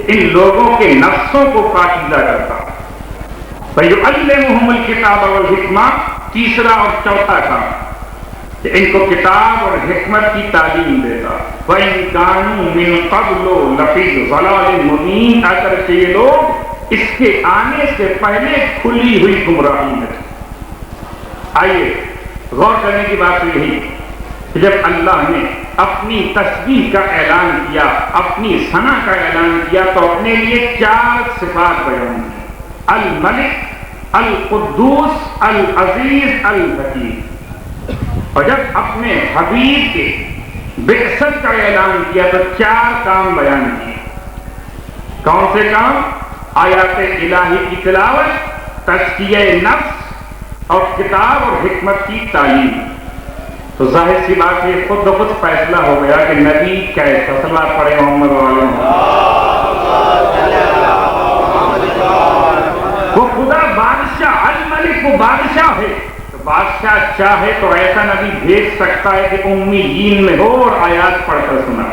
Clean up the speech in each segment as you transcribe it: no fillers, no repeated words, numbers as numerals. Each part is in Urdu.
ان لوگوں کے نفسوں کو پاکیزہ کرتا. فَيُعَلِّمُهُمُ الْكِتَابَ وَالْحِكْمَةَ تیسرا اور چوتھا کام کہ ان کو کتاب اور حکمت کی تعلیم دیتا. وَإِن كَانُوا مِن قَبْلُ لَفِي ضَلَالٍ مُبِينٍ اگر یہ لوگ اس کے آنے سے پہلے کھلی ہوئی گمراہی میں تھے. آئیے غور کرنے کی بات یہی کہ جب اللہ نے اپنی تسبیح کا اعلان کیا، اپنی ثنا کا اعلان کیا، تو اپنے لیے 4 صفات بیان کی: الملک، القدوس، العزیز، الحکیم. اور جب اپنے حبیب کے بعثت کا اعلان کیا تو 4 کام بیان کیے. کون سے کام؟ آیات الہی کی تلاوت، تزکیہ نفس اور کتاب اور حکمت کی تعلیم. تو ظاہر سی بات یہ خود بخود فیصلہ ہو گیا کہ نبی کیسا. صلوات پڑھے محمد والے. وہ خدا بادشاہ الملک، وہ بادشاہ ہے. تو بادشاہ چاہے تو ایسا نبی بھیج سکتا ہے کہ امیین میں ہو اور آیات پڑھ کر سنا.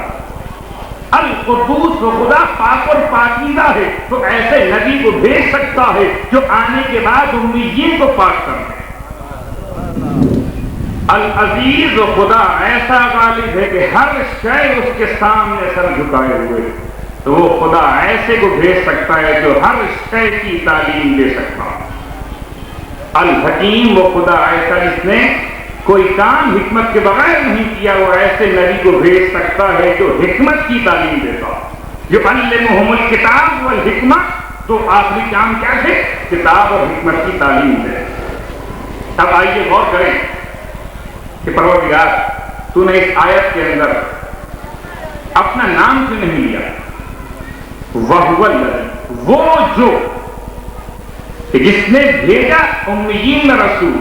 القدوس، وہ خدا پاک اور پاکیزہ ہے، تو ایسے نبی کو بھیج سکتا ہے جو آنے کے بعد امیین کو پاک کر دے. العزیز، وہ خدا ایسا غالب ہے کہ ہر شے اس کے سامنے سر جھکائے ہوئے، تو وہ خدا ایسے کو بھیج سکتا ہے جو ہر شے کی تعلیم دے سکتا. الحکیم، وہ خدا ایسا جس نے کوئی کام حکمت کے بغیر نہیں کیا، وہ ایسے نبی کو بھیج سکتا ہے جو حکمت کی تعلیم دیتا. یعلمہم الکتاب والحکمہ، تو آخری کام کیا ہے؟ کتاب اور حکمت کی تعلیم دے. اب آئیے غور کریں کہ پروردگار تو نے اس آیت کے اندر اپنا نام کیوں نہیں لیا؟ وَهُوَ الَّذِي، وہ جو کہ جس نے بھیجا امیین میں رسول.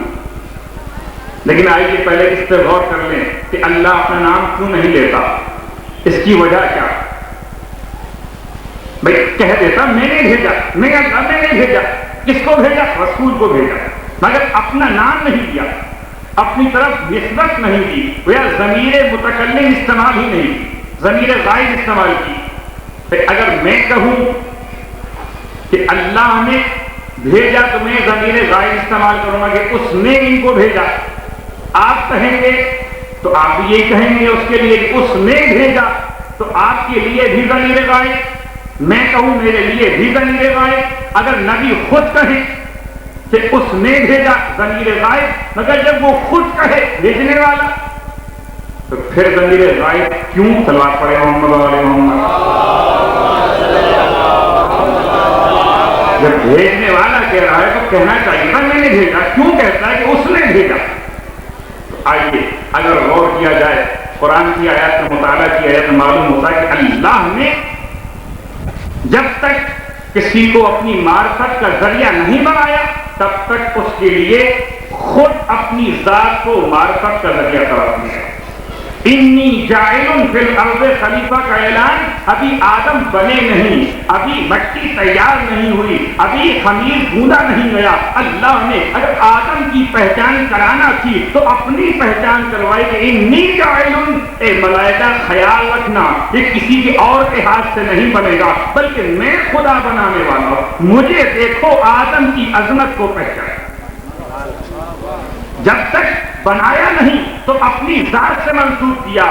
لیکن آئیے پہلے اس پہ غور کر لیں کہ اللہ اپنا نام کیوں نہیں لیتا. اس کی وجہ کیا؟ بھائی کہہ دیتا میں نے بھیجا، میں نے بھیجا. کس کو بھیجا؟ رسول کو بھیجا. مگر اپنا نام نہیں دیا، اپنی طرف نسبت نہیں دی، وہ ضمیر متکلم استعمال ہی نہیں کی، ضمیر غائب استعمال کی. اگر میں کہوں کہ اللہ نے بھیجا تو میں ضمیر غائب استعمال کروں گا کہ اس نے ان کو بھیجا. آپ کہیں گے تو آپ بھی یہی کہیں گے اس کے لیے کہ اس نے بھیجا، تو آپ کے لیے بھی ضمیر غائب. میں کہوں میرے لیے بھی ضمیر غائب. اگر نبی خود کہے کہ اس نے بھیجا، ضمیر غائب. مگر جب وہ خود کہے بھیجنے والا، تو پھر ضمیر غائب کیوں؟ صلوات پڑھے محمد علیہ محمد. جب بھیجنے والا کہہ رہا ہے تو کہنا چاہیے نا میں نے بھیجا. کیوں کہتا ہے کہ اس نے بھیجا؟ تو آئیے اگر غور کیا جائے قرآن کی آیات کا مطالعہ کیا جائے تو معلوم ہوتا ہے کہ اللہ نے جب تک کسی کو اپنی معرفت کا ذریعہ نہیں بنایا تب تک اس کے لیے خود اپنی ذات کو معرفت کا ذریعہ قرار دیا. انی جاعل فی الارض خلیفہ کا اعلان ابھی آدم بنے نہیں، ابھی مٹی تیار نہیں ہوئی، ابھی خمیر گوندا نہیں گیا. اللہ نے اگر آدم کی پہچان کرانا تھی تو اپنی پہچان کروائی کہ انی جاعل. اے ملائکہ خیال رکھنا یہ کسی کے اور کے ہاتھ سے نہیں بنے گا بلکہ میں خدا بنانے والا ہوں. مجھے دیکھو آدم کی عظمت کو پہچان. جب تک بنایا نہیں تو اپنی ذات سے منسوب کیا،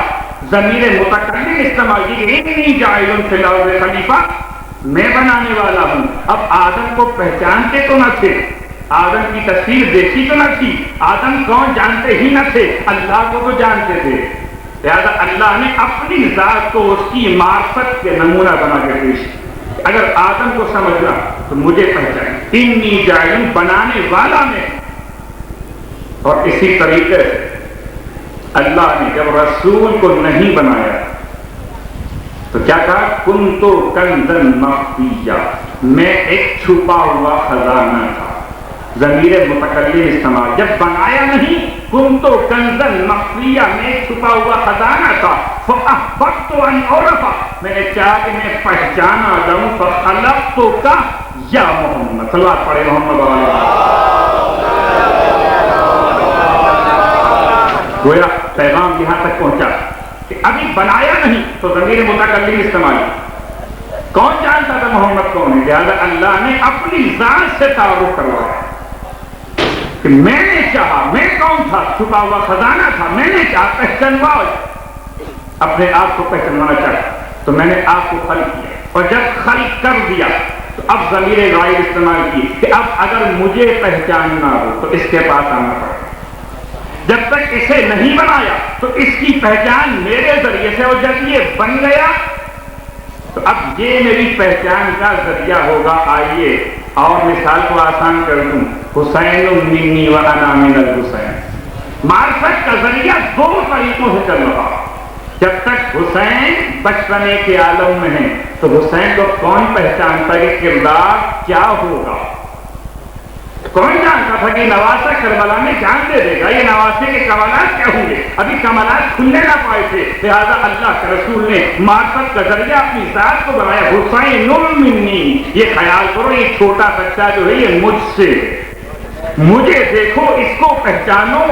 ضمیر متکلم استعمال کی کہ انی جاعل فی الارض خلیفہ، میں بنانے والا ہوں. اب آدم کو پہچانتے تو نہ تھے، آدم کی تصویر دیکھی تو نہ تھی، آدم کون جانتے ہی نہ تھے، اللہ کو تو جانتے تھے. لہذا اللہ نے اپنی ذات کو اس کی معرفت کے نمونہ بنا کے پیش کیا. اگر آدم کو سمجھنا تو مجھے پہچان، انی جاعل بنانے والا میں. اور اسی طریقے سے اللہ نے جب رسول کو نہیں بنایا تو کیا کہا؟ کنتو کنزا مخفیا، میں ایک چھپا ہوا خزانہ تھا. ضمیر متکلم استعمال. جب بنایا نہیں کنتو کنزا مخفیا، میں ایک چھپا ہوا خزانہ تھا. فاحببت ان اعرف، میں نے چاہا کہ میں پہچانا جاؤں. فخلقتک یا محمد. صلوات پڑھے محمد علیہ. گویا پیغام یہاں تک پہنچا کہ ابھی بنایا نہیں تو ضمیر متکلم استعمال. کون جانتا محمد کون ہے؟ لہٰذا اللہ نے اپنی ذات سے تعارف کروایا کہ میں نے چاہا، میں کون تھا؟ چھپا ہوا خزانہ تھا، میں نے چاہا پہچانواؤ، اپنے آپ کو پہچانوانا چاہا تو میں نے آپ کو خلق کیا، اور جب خلق کر دیا تو اب ضمیر غائب استعمال کی کہ اب اگر مجھے پہچاننا ہو تو اس کے پاس آنا پڑے، جب تک اسے نہیں بنایا تو اس کی پہچان میرے ذریعے سے، اور جب یہ بن گیا تو اب یہ میری پہچان کا ذریعہ ہوگا۔ آئیے اور مثال کو آسان کر دوں، حسین منی و انا من الحسین، معرفت کا ذریعہ دو طریقوں سے چل رہا۔ جب تک حسین بچپنے کے عالم میں ہے تو حسین کو کون پہچانتا کہ کردار کیا ہوگا؟ کون جانتا تھا کہ نواسہ کربلا میں جان دے دے گا، یہ نواسے کے کمالات کیا ہوں گے؟ ابھی کمالات کھلنے نہ پائے تھے، لہذا اللہ کے رسول نے معرفت کا ذریعہ اپنی ذات کو بنایا، حسین منی۔ یہ خیال کرو یہ چھوٹا بچہ جو ہے یہ مجھ سے، مجھے دیکھو، اس کو پہچانو۔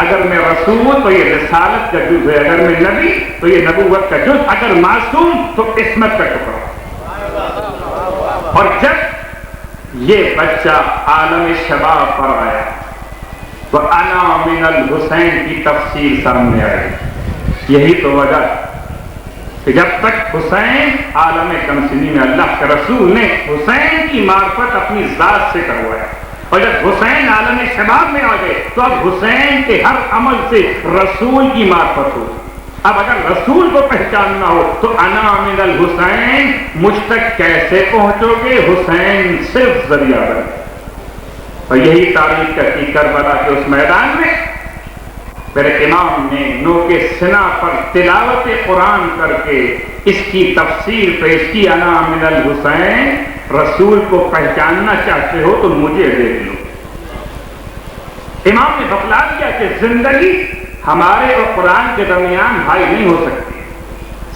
اگر میں رسول تو یہ رسالت کا جز ہے، اگر میں نبی تو یہ نبوت کا جز، اگر معصوم تو قسمت کا ٹکڑا۔ اور جب یہ بچہ عالم شباب پر آیا تو انا من الحسین کی تفسیر سامنے آئی۔ یہی تو وجہ کہ جب تک حسین عالم کمسنی میں اللہ کے رسول نے حسین کی معرفت اپنی ذات سے کروایا، اور جب حسین عالم شباب میں آ گئے تو اب حسین کے ہر عمل سے رسول کی معرفت ہو۔ اب اگر رسول کو پہچاننا ہو تو انا من الحسین، مجھ تک کیسے پہنچو گے؟ حسین صرف ذریعہ بنے۔ اور یہی تاریخ کرتی کربلا کے اس میدان میں میرے امام نے نوک سنا پر تلاوت قرآن کر کے اس کی تفسیر پیش کی، انا من الحسین، رسول کو پہچاننا چاہتے ہو تو مجھے دیکھ لو۔ امام نے بتلا دیا کہ زندگی ہمارے اور قرآن کے درمیان بھائی نہیں ہو سکتی۔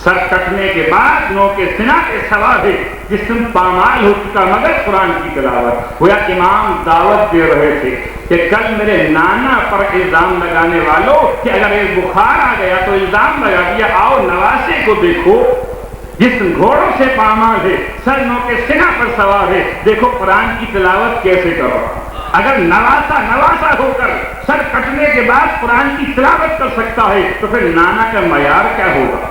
سر کٹنے کے بعد نوک سنا کے سوال ہے، جسم پامال ہو چکا مگر قرآن کی تلاوت۔ گویا امام دعوت دے رہے تھے کہ کل میرے نانا پر الزام لگانے والوں کہ اگر ایک بخار آ گیا تو الزام لگا دیا، آؤ نواسے کو دیکھو، جسم گھوڑوں سے پامال ہے، سر نوک سنا پر سوار ہے، دیکھو قرآن کی تلاوت کیسے کرو۔ اگر نواسا ہو کر سر کٹنے کے بعد قرآن کی تلاوت کر سکتا ہے تو پھر نانا کا معیار کیا ہوگا؟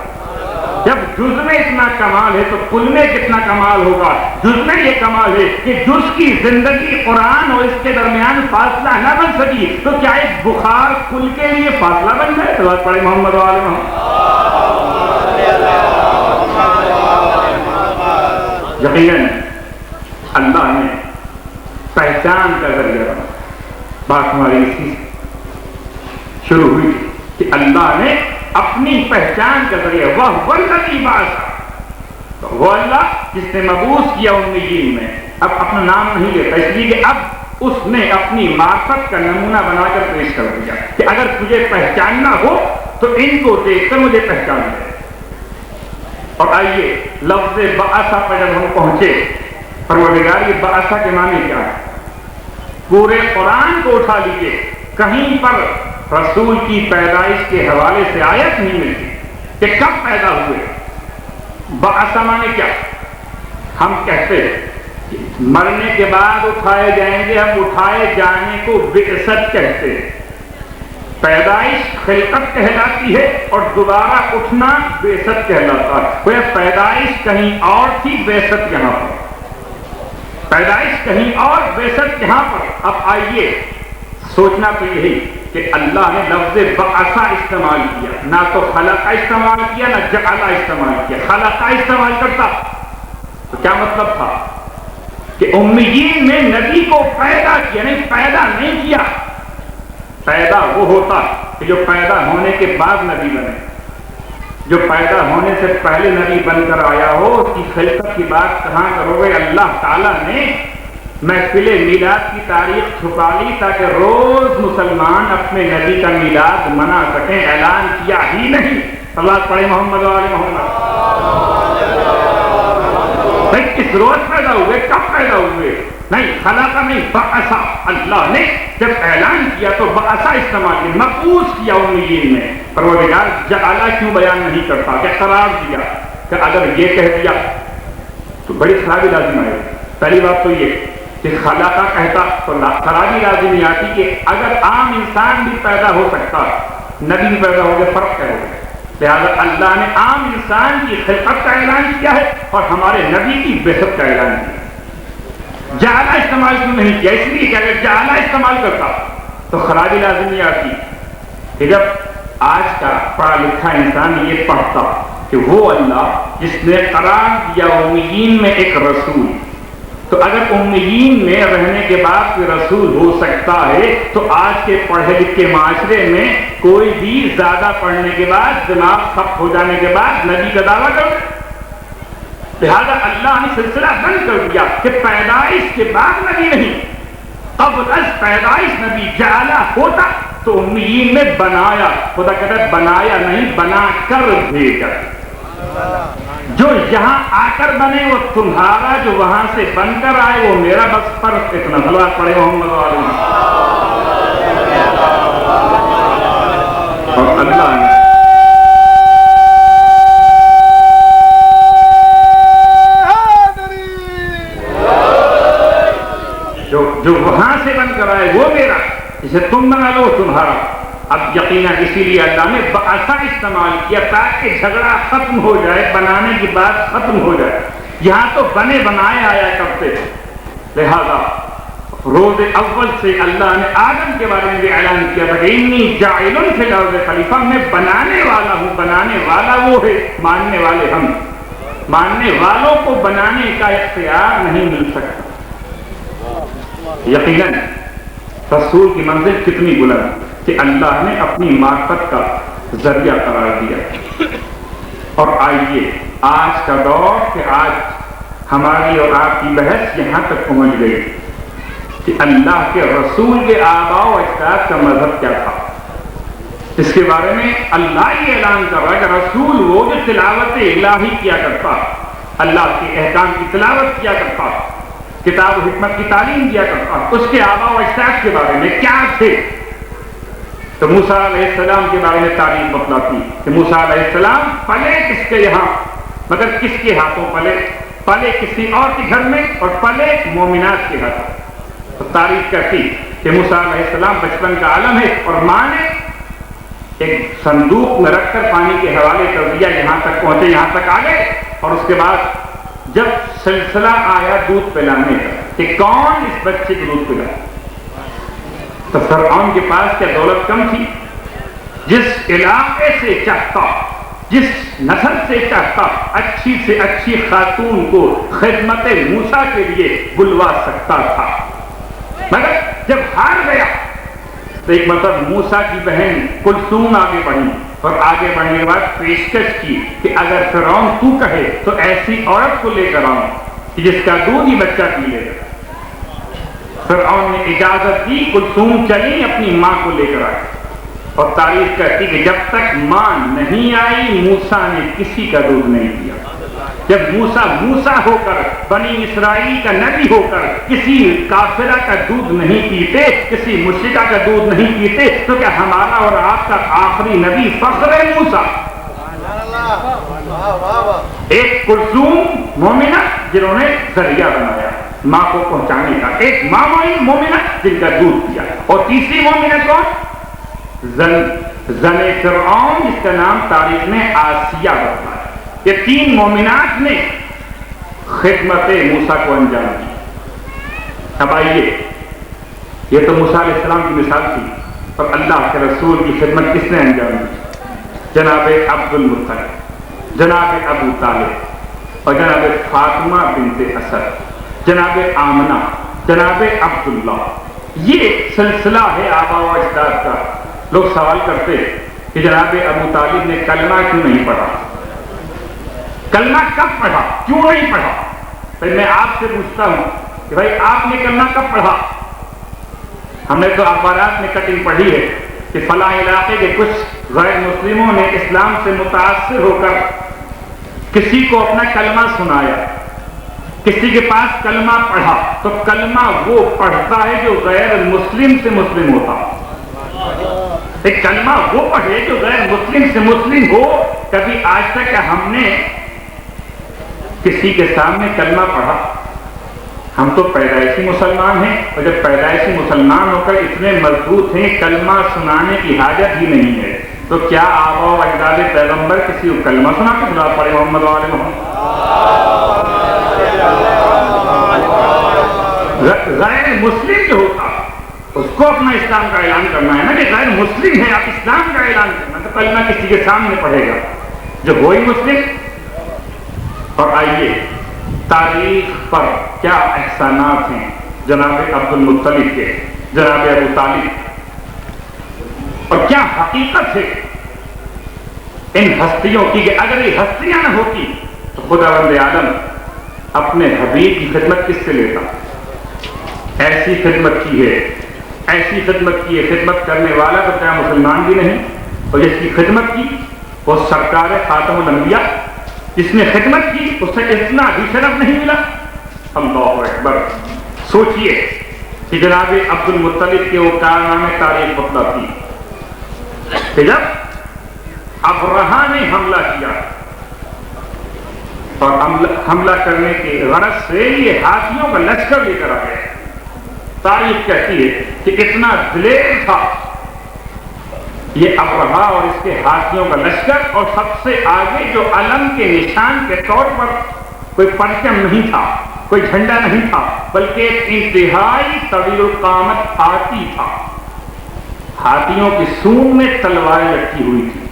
جب جز میں اتنا کمال ہے تو کل میں کتنا کمال ہوگا؟ جز میں یہ کمال ہے کہ جز کی زندگی قرآن اور اس کے درمیان فاصلہ نہ بن سکی تو کیا ایک بخار کل کے لیے فاصلہ بن جائے؟ تو بات پڑھے محمد والے محمد۔ یقیناً اللہ نے پہچان کا ذریعہ بنا۔ بات ہماری اسی شروع ہوئی کہ اللہ نے اپنی پہچان کا ذریعہ، وہ والذی بعث، وہ اللہ جس نے مبعوث کیا امیین میں، اب اپنا نام نہیں لیتا اس لیے کہ اب اس نے اپنی معرفت کا نمونہ بنا کر پیش کر دیا کہ اگر تجھے پہچاننا ہو تو ان کو دیکھ کر مجھے پہچان لے۔ اور آئیے لفظ بعثہ پر جب ہم پہنچے، پروردگار یہ بعثہ کے معنی کیا ہے؟ پورے قرآن کو اٹھا لیجیے، کہیں پر رسول کی پیدائش کے حوالے سے آیت نہیں ملتی کہ کب پیدا ہوئے۔ بعثہ معنی کیا؟ ہم کہتے ہیں مرنے کے بعد اٹھائے جائیں گے، ہم اٹھائے جانے کو بعثت کہتے ہیں۔ پیدائش خلقت کہلاتی ہے اور دوبارہ اٹھنا بعثت کہلاتا ہے۔ کوئی پیدائش کہیں اور تھی، بعثت یہاں پر، پیدائش کہیں اور بعثت یہاں پر۔ اب آئیے سوچنا تو یہی کہ اللہ نے لفظ بعثہ استعمال کیا، نہ تو خلقہ استعمال کیا نہ جعلہ استعمال کیا۔ خلقہ استعمال کرتا تو کیا مطلب تھا کہ امیین میں نبی کو پیدا کیا، نہیں پیدا نہیں کیا۔ پیدا وہ ہوتا کہ جو پیدا ہونے کے بعد نبی بنے، جو پیدا ہونے سے پہلے نبی بن کر آیا ہو اس کی خلقت کی بات کہاں کرو گے؟ اللہ تعالیٰ نے محفل میلاد کی تاریخ چھپا لی تاکہ روز مسلمان اپنے نبی کا میلاد منا سکیں، اعلان کیا ہی نہیں۔ اللہ پڑھے محمد والے محمد۔ بھائی کس روز پیدا ہوئے، کب پیدا ہوئے؟ نہیں خلقہ نہیں، بعثہ۔ اللہ نے جب اعلان کیا تو بعثہ استعمال کیا، مبعوث کیا امیین میں۔ پروردگار جعلہ کیوں بیان نہیں کرتا کہ قرار دیا کہ اگر یہ کہہ دیا تو بڑی خرابی لازم آئے. پہلی بات تو یہ کہ خلا کا کہتا تو خرابی لازم نہیں آتی کہ اگر عام انسان بھی پیدا ہو سکتا نبی بھی پیدا ہو گئے، فرق کیا ہو گیا؟ لہٰذا اللہ نے عام انسان کی خلقت کا اعلان کیا ہے اور ہمارے نبی کی بعثت کا اعلان کیا. جعلہ استعمال کیوں نہیں کیا؟ اس لیے کہ اگر جعلہ استعمال کرتا تو خرابی لازم نہیں آتی کہ جب آج کا پڑھا لکھا انسان یہ پڑھتا کہ وہ اللہ جس نے قرار دیا امیین میں ایک رسول، تو اگر امیین میں رہنے کے بعد کوئی رسول ہو سکتا ہے تو آج کے پڑھے لکھے معاشرے میں کوئی بھی زیادہ پڑھنے کے بعد دماغ خط ہو جانے کے بعد نبی کا دعویٰ کر. لہذا اللہ نے سلسلہ بند کر دیا کہ پیدائش کے بعد نبی نہیں، قبل از پیدائش نبی. جعلہ ہوتا تو امیین میں بنایا، خدا کہتا ہے بنایا نہیں بنا کر بھیجا. جو یہاں آ کر بنے وہ تمہارا، جو وہاں سے بن کر آئے وہ میرا. بس فرق اتنا. صلوات پڑھے محمد علیہ. اور اللہ نے جو وہاں سے بن کر آئے وہ میرا، جسے تم بنا لو تمہارا. اب یقیناً اسی لیے اللہ نے بعثہ استعمال کیا تاکہ جھگڑا ختم ہو جائے، بنانے کی بات ختم ہو جائے. یہاں تو بنے بنائے آیا کرتے. لہذا روز اول سے اللہ نے آدم کے بارے میں بھی اعلان کیا تھا کہ انی جاعل فی الارض خلیفہ، میں بنانے والا ہوں. بنانے والا وہ ہے، ماننے والے ہم. ماننے والوں کو بنانے کا اختیار نہیں مل سکتا. یقیناً رسول کی منزل کتنی بلند کہ اللہ نے اپنی معرفت کا ذریعہ قرار دیا. اور آئیے آج کا دور کہ آج ہماری اور آپ کی بحث یہاں تک پہنچ گئی کہ اللہ کے رسول کے آباء و اجداد کا مذہب کیا تھا. اس کے بارے میں اللہ یہ اعلان کر رہا ہے کہ رسول وہ جو تلاوت الہی کیا کرتا، اللہ کے احکام کی تلاوت کیا کرتا، کتاب و حکمت کی تعلیم دیا کرتا، اس کے آباء و اجداد کے بارے میں کیا تھے. تو موسیٰ علیہ السلام کے بارے میں تعلیم بتلاتی کہ موسیٰ علیہ السلام پلے کس کے یہاں، مگر کس کے ہاتھوں پلے؟ پلے کسی اور کے گھر میں اور پلے مومنات کے ہاتھوں. تو تاریخ کہتی کہ موسیٰ علیہ السلام بچپن کا عالم ہے اور ماں نے ایک صندوق میں رکھ کر پانی کے حوالے کر دیا، یہاں تک پہنچے، یہاں تک آ گئے. اور اس کے بعد جب سلسلہ آیا دودھ پلانے کا کہ کون اس بچے کو دودھ پلائے، تو فرعون کے پاس کیا دولت کم تھی؟ جس علاقے سے چاہتا، جس نسل سے چاہتا اچھی سے اچھی خاتون کو خدمت موسیٰ کے لیے بلوا سکتا تھا. مگر جب ہار گیا تو ایک مطلب موسیٰ کی بہن کلثوم آگے بڑھی اور آگے بڑھنے کے بعد پیشکش کی کہ اگر فرعون تو کہے تو ایسی عورت کو لے کر آؤں جس کا دودھ ہی بچہ پی لے گا. فرعون نے اجازت دی، کلثوم چلی اپنی ماں کو لے کر آئی. اور تاریخ کہتی کہ جب تک ماں نہیں آئی موسیٰ نے کسی کا دودھ نہیں پیا. جب موسیٰ ہو کر بنی اسرائیل کا نبی ہو کر کسی کافرہ کا دودھ نہیں پیتے، کسی مشرکہ کا دودھ نہیں پیتے، تو کیا ہمارا اور آپ کا آخری نبی فخر موسیٰ؟ ایک کلثوم مومنہ جنہوں نے ذریعہ بنایا ماں کو پہنچانے کا، ایک ماں مومنہ جن کا دودھ پیا، اور تیسری مومنہ کون؟ زن فرعون جس کا نام تاریخ میں آسیہ بتایا. یہ تین مومنات نے خدمت موسیٰ کو انجام دی. اب آئیے، یہ تو موسیٰ علیہ السلام کی مثال تھی، اور اللہ کے رسول کی خدمت کس نے انجام دی؟ جناب عبد المطلب، جناب ابو طالب، اور جناب فاطمہ بنت اسد، جناب آمنہ، جناب عبداللہ. یہ سلسلہ ہے آباء و اجداد کا. لوگ سوال کرتے کہ جناب ابو طالب نے کلمہ کیوں نہیں پڑھا؟ کلمہ کب پڑھا؟ کیوں نہیں پڑھا؟ پھر میں آپ سے پوچھتا ہوں کہ بھائی آپ نے کلمہ کب پڑھا؟ ہم نے تو اخبارات میں کٹنگ پڑھی ہے کہ فلاں علاقے کے کچھ غیر مسلموں نے اسلام سے متاثر ہو کر کسی کو اپنا کلمہ سنایا، کسی کے پاس کلمہ پڑھا. تو کلمہ وہ پڑھتا ہے جو غیر مسلم سے مسلم ہوتا. ایک کلمہ وہ پڑھے جو غیر مسلم سے مسلم ہو. کبھی آج تک ہم نے کسی کے سامنے کلمہ پڑھا. ہم تو پیدائشی مسلمان ہیں، اور جب پیدائشی مسلمان ہو کر اتنے مضبوط ہیں کلمہ سنانے کی حاجت ہی نہیں ہے، تو کیا آبا و اجداد پیغمبر کسی کو کلمہ سنا کے بلا پڑے محمد و آل محمد؟ غیر مسلم جو ہوتا اس کو اپنا اسلام کا اعلان کرنا ہے نا، کہ غیر مسلم ہے آپ اسلام کا اعلان کرنا، تو کلمہ کسی کے سامنے پڑھے گا جو وہی مسلم. اور آئیے تاریخ پر کیا احسانات ہیں جناب عبد المطلب کے، جناب ابو طالب، اور کیا حقیقت ہے ان ہستیوں کی، کہ اگر یہ ہستیاں نہ ہوتی تو خداوند عالم اپنے حبیب کی خدمت کس سے لیتا؟ ایسی خدمت کی ہے، ایسی خدمت کی ہے، خدمت کرنے والا تو کیا مسلمان بھی نہیں، اور جس کی خدمت کی وہ سرکار خاتم الانبیاء، جس نے خدمت کی اسے اتنا بھی شرف نہیں ملا. اللہ اکبر. سوچئے کہ جناب عبد المطلب کے وہ کارنامے تاریخ بتلاتی کہ جب ابرہہ نے حملہ کیا اور حملہ کرنے کے غرض سے یہ ہاتھیوں کا لشکر لے کر آ گئے. تاریخ کہتی ہے کہ اتنا دلیر تھا یہ ابرہہ اور اس کے ہاتھیوں کا لشکر، اور سب سے آگے جو علم کے نشان کے طور پر کوئی پرچم نہیں تھا، کوئی جھنڈا نہیں تھا، بلکہ ایک انتہائی طویل القامت ہاتھی تھا. ہاتھیوں کی سونڈ میں تلواریں لٹکی ہوئی تھی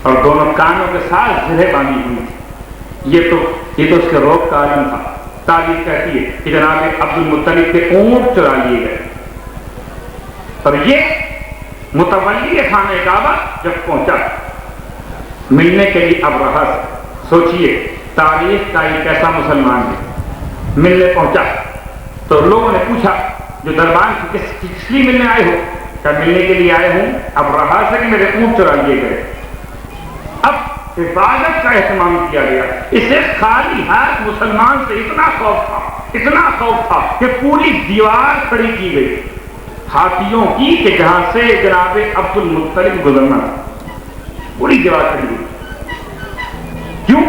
اور دونوں کانوں کے ساتھ زرہیں باندھی ہوئی تھی. یہ تو اس کے روب کا عالم تھا. تاریخ کہتی ہے کہ جناب عبد المطلب کے اونٹ چرا لیے گئے، اور یہ متولی خانہ کعبہ جب پہنچا ملنے کے لیے ابرہہ سے، سوچئے تاریخ کا ایک ایسا مسلمان ہے، ملنے پہنچا تو لوگوں نے پوچھا جو دربار کی کس لیے ملنے آئے ہو؟ کیا ملنے کے لیے آئے ہوں ابرہہ سے کہ میرے اونٹ چرا لیے گئے. اب حفاظت کا اہتمام کیا گیا. اسے خالی ہاتھ مسلمان سے اتنا خوف تھا کہ پوری دیوار کھڑی کی گئی ہاتھیوں کی، کہ جہاں سے جناب عبد المطلب گزرنا تھا پوری دیوار کھڑی ہوئی. کیوں؟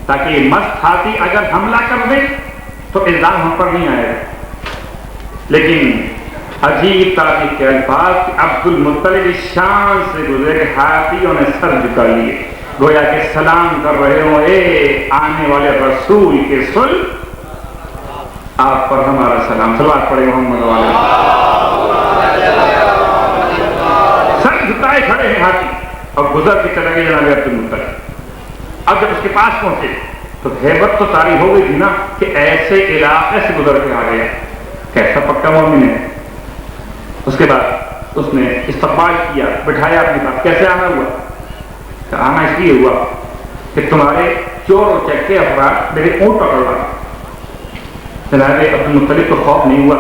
تاکہ یہ مست ہاتھی اگر حملہ کر دے تو الزام ہم پر نہیں آئے گا. لیکن عجیب تاریخ کے الفاظ کہ عبد المطلب اس شان سے گزرے ہاتھیوں نے سر جھکا لیے، گویا کہ سلام کر رہے ہوں اے آنے والے رسول کے سل، آپ پر ہمارا سلام. صلوات پڑھے محمد والے. سر جھکائے کھڑے ہیں ہاتھی اور گزر کے چلے گئے جناب عبد المطلب. اب جب اس کے پاس پہنچے تو ہیبت تو طاری ہو گئی تھی نا کہ ایسے علاقے سے گزر کے آ گیا، کیسا پکا مومن ہے. اس کے بعد اس نے استقبال کیا، بٹھایا اپنے پاس. کیسے آنا ہوا؟ آنا اس لیے ہوا کہ تمہارے چور و چکے افراد میرے اونٹ پکڑ رہا. جناب عبد المطلب کو خوف نہیں ہوا.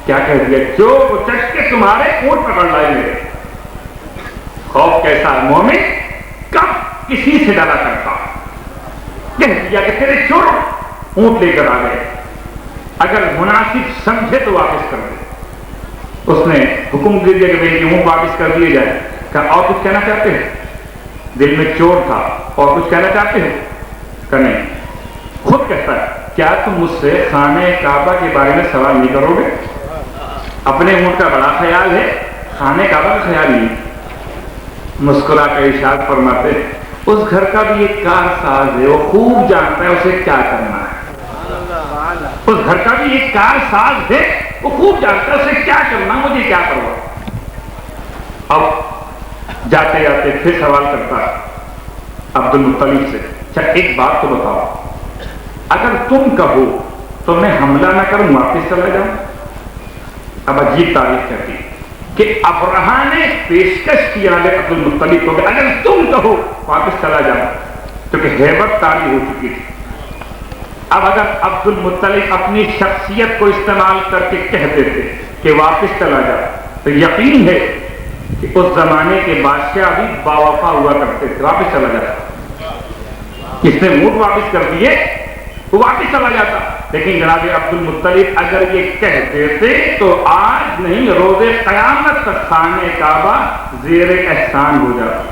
کیا کہہ دیا؟ چور و چکے تمہارے اونٹ پکڑ لائے میرے. خوف کیسا؟ مومن کب کسی سے ڈرا کرتا. کہہ دیا کہ تیرے چور اونٹ لے کر آ گئے، اگر مناسب سمجھے تو واپس کر دے. اس نے حکم دے دیا کہ میری اونٹ واپس کر دیے جائے. کہا اور کچھ کہنا چاہتے ہیں؟ دل میں چور تھا. اور کچھ کہنا چاہتے ہیں؟ کہ نہیں. خود کہتا ہے کیا تم مجھ سے خانہ کعبہ کے بارے میں سوال نہیں کرو گے؟ اپنے اونٹ کا بڑا خیال ہے، خانہ کعبہ کا خیال نہیں. مسکرا کر ارشاد فرماتے اس گھر کا بھی ایک کار ساز ہے، وہ خوب جانتا ہے اسے کیا کرنا ہے. اس گھر کا بھی ایک کار ساز ہے، وہ خوب جانتا ہے اسے کیا کرنا، مجھے کیا کروا. اب جاتے جاتے پھر سوال کرتا عبد المطلب سے، اچھا ایک بات تو بتاؤ، اگر تم کہو تو میں حملہ نہ کروں واپس چلا جاؤں؟ اب عجیب تاریخ کہتی کہ ابرہہ نے پیشکش کی عبد المطلب کو کہ اگر تم کہو واپس چلا جاؤ، کیونکہ ہیبت طاری ہو چکی تھی. اب اگر عبد المطلب اپنی شخصیت کو استعمال کر کے کہہ دیتے کہ واپس چلا جا، تو یقین ہے کہ اس زمانے کے بادشاہ بھی باوفا ہوا کرتے تھے. واپس چلا جاتا، اس نے اونٹ واپس کر دیے وہ واپس چلا جاتا. لیکن جناب عبد المطلب اگر یہ کہہ دیتے تو آج نہیں روز قیامت تک خانہ کعبہ زیر احسان ہو جاتا.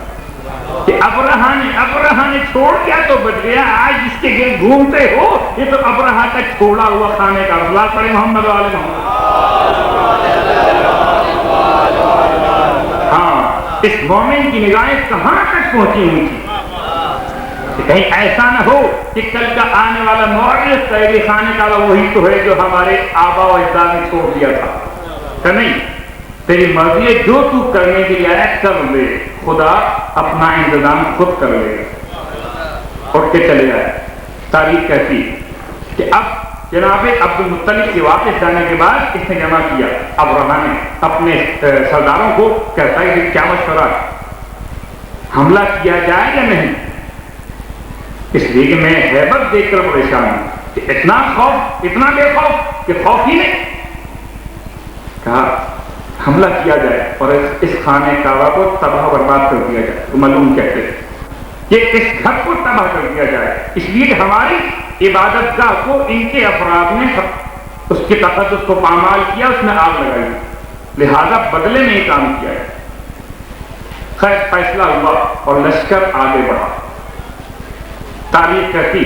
کہ ابرہا نے چھوڑ دیا تو بچ گیا، آج جس کے گرد گھومتے ہو یہ تو ابرہا کا چھوڑا ہوا خانے کا رسول پڑے محمد والے محمد۔ ہاں، اس مومن کی نگاہیں کہاں تک پہنچی ہوئی تھی کہ کہیں ایسا نہ ہو کہ کل کا آنے والا معرض تیرے خانے کا وہی تو ہے جو ہمارے آبا و اجداد نے چھوڑ دیا تھا کہ نہیں، تیری مرضی ہے، جو تو کرنے کے لیے آیا کر لے، خدا اپنا انتظام خود کر لے گا۔ اٹھ کے چلے جائے۔ تاریخ کہتی کہ اب جناب عبد المطلب کے واپس جانے کے بعد اس نے جمع کیا، ابرہا نے اپنے سرداروں کو، کہتا ہے کہ کیا مشورہ، حملہ کیا جائے یا نہیں؟ اس لیے کہ میں ہیبت دیکھ کر پریشان ہوں کہ اتنا خوف، اتنا بے خوف کہ خوف ہی نہیں۔ کہا حملہ کیا جائے اور اس خانہ کعبہ کو تباہ برباد کر دیا جائے، تو معلوم کہتے ہیں کہ اس گھر کو تباہ کر دیا جائے، اس لیے کہ ہماری عبادت گاہ کو ان کے افراد نے اس کے تقدس کو پامال کیا، اس میں آگ لگائی، لہذا بدلے میں یہ کام کیا ہے۔ خیر فیصلہ ہوا اور لشکر آگے بڑھا۔ تاریخ کہتی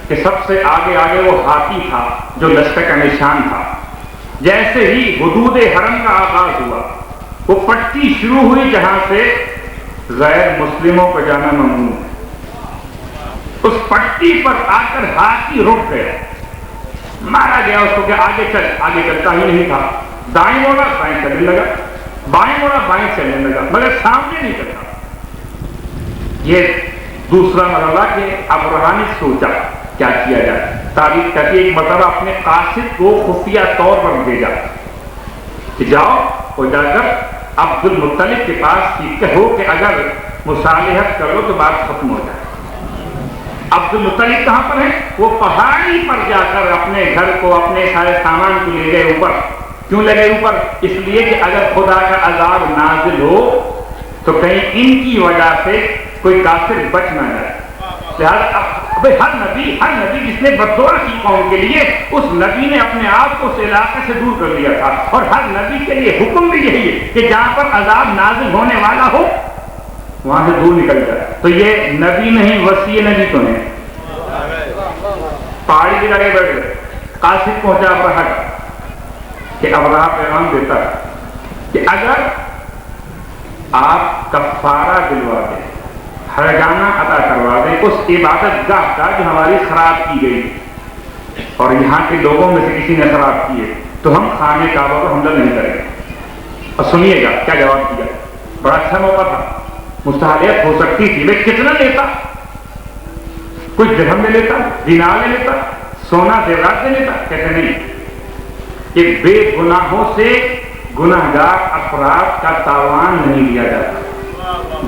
کہ سب سے آگے وہ ہاتھی تھا جو لشکر کا نشان تھا۔ جیسے ہی حدود حرم کا آغاز ہوا، وہ پٹی شروع ہوئی جہاں سے غیر مسلموں کو جانا ممنوع ہے، اس پٹی پر آ کر ہاتھی رک گیا، مارا گیا اس کو کہ آگے چل، آگے چلتا ہی نہیں تھا، دائیں موڑا بائیں چلنے لگا، بائیں موڑا بائیں چلنے لگا، مگر سامنے نہیں چلتا۔ یہ دوسرا مرحلہ کہ ابرہا نے سوچا کیا کیا جائے۔ تاریخ کہتی ہے ایک مرتبہ اپنے قاصد کو خفیہ طور پر بھیجا کہ جاؤ اور جا کر عبد المطلب کے پاس کہو کہ اگر مصالحت کرو تو بات ختم ہو جائے۔ عبد المطلب کہاں پر ہے؟ وہ پہاڑی پر جا کر اپنے گھر کو، اپنے سارے سامان کو لے گئے اوپر۔ کیوں لے گئے اوپر؟ اس لیے کہ اگر خدا کا عذاب نازل ہو تو کہیں ان کی وجہ سے کوئی کافر بچ نہ جائے۔ لہٰذا ہر نبی جس نے بددعا کی قوم کے لیے، اس نبی نے اپنے آپ کو اس علاقے سے دور کر لیا تھا، اور ہر نبی کے لیے حکم بھی یہی ہے کہ جہاں پر عذاب نازل ہونے والا ہو وہاں سے دور نکل جائے۔ تو یہ نبی نہیں، وصی نبی تو نہیں۔ پہاڑی کی جگہ بیٹھ گئے، قاصد پہنچا ابرہا کہ ابرہا پیغام دیتا ہے کہ اگر آپ کفارہ دلوا دیں، ہرجانہ ادا کروا دیں اس عبادت گاہ کا جو ہماری خراب کی گئی اور یہاں کے لوگوں میں سے کسی نے خراب کی ہے، تو ہم خانہ کعبہ کو حملہ نہیں کریں گے۔ اور سنیے گا کیا جواب دیا۔ بڑا اچھا موقع تھا، مستحلیت ہو سکتی تھی، میں کتنا لیتا، کچھ درہم لے لیتا، دینار لے لیتا، سونا زیورات لے لیتا۔ کہتے نہیں، کہ بے گناہوں سے گناہ گار افراد کا تاوان نہیں لیا جاتا۔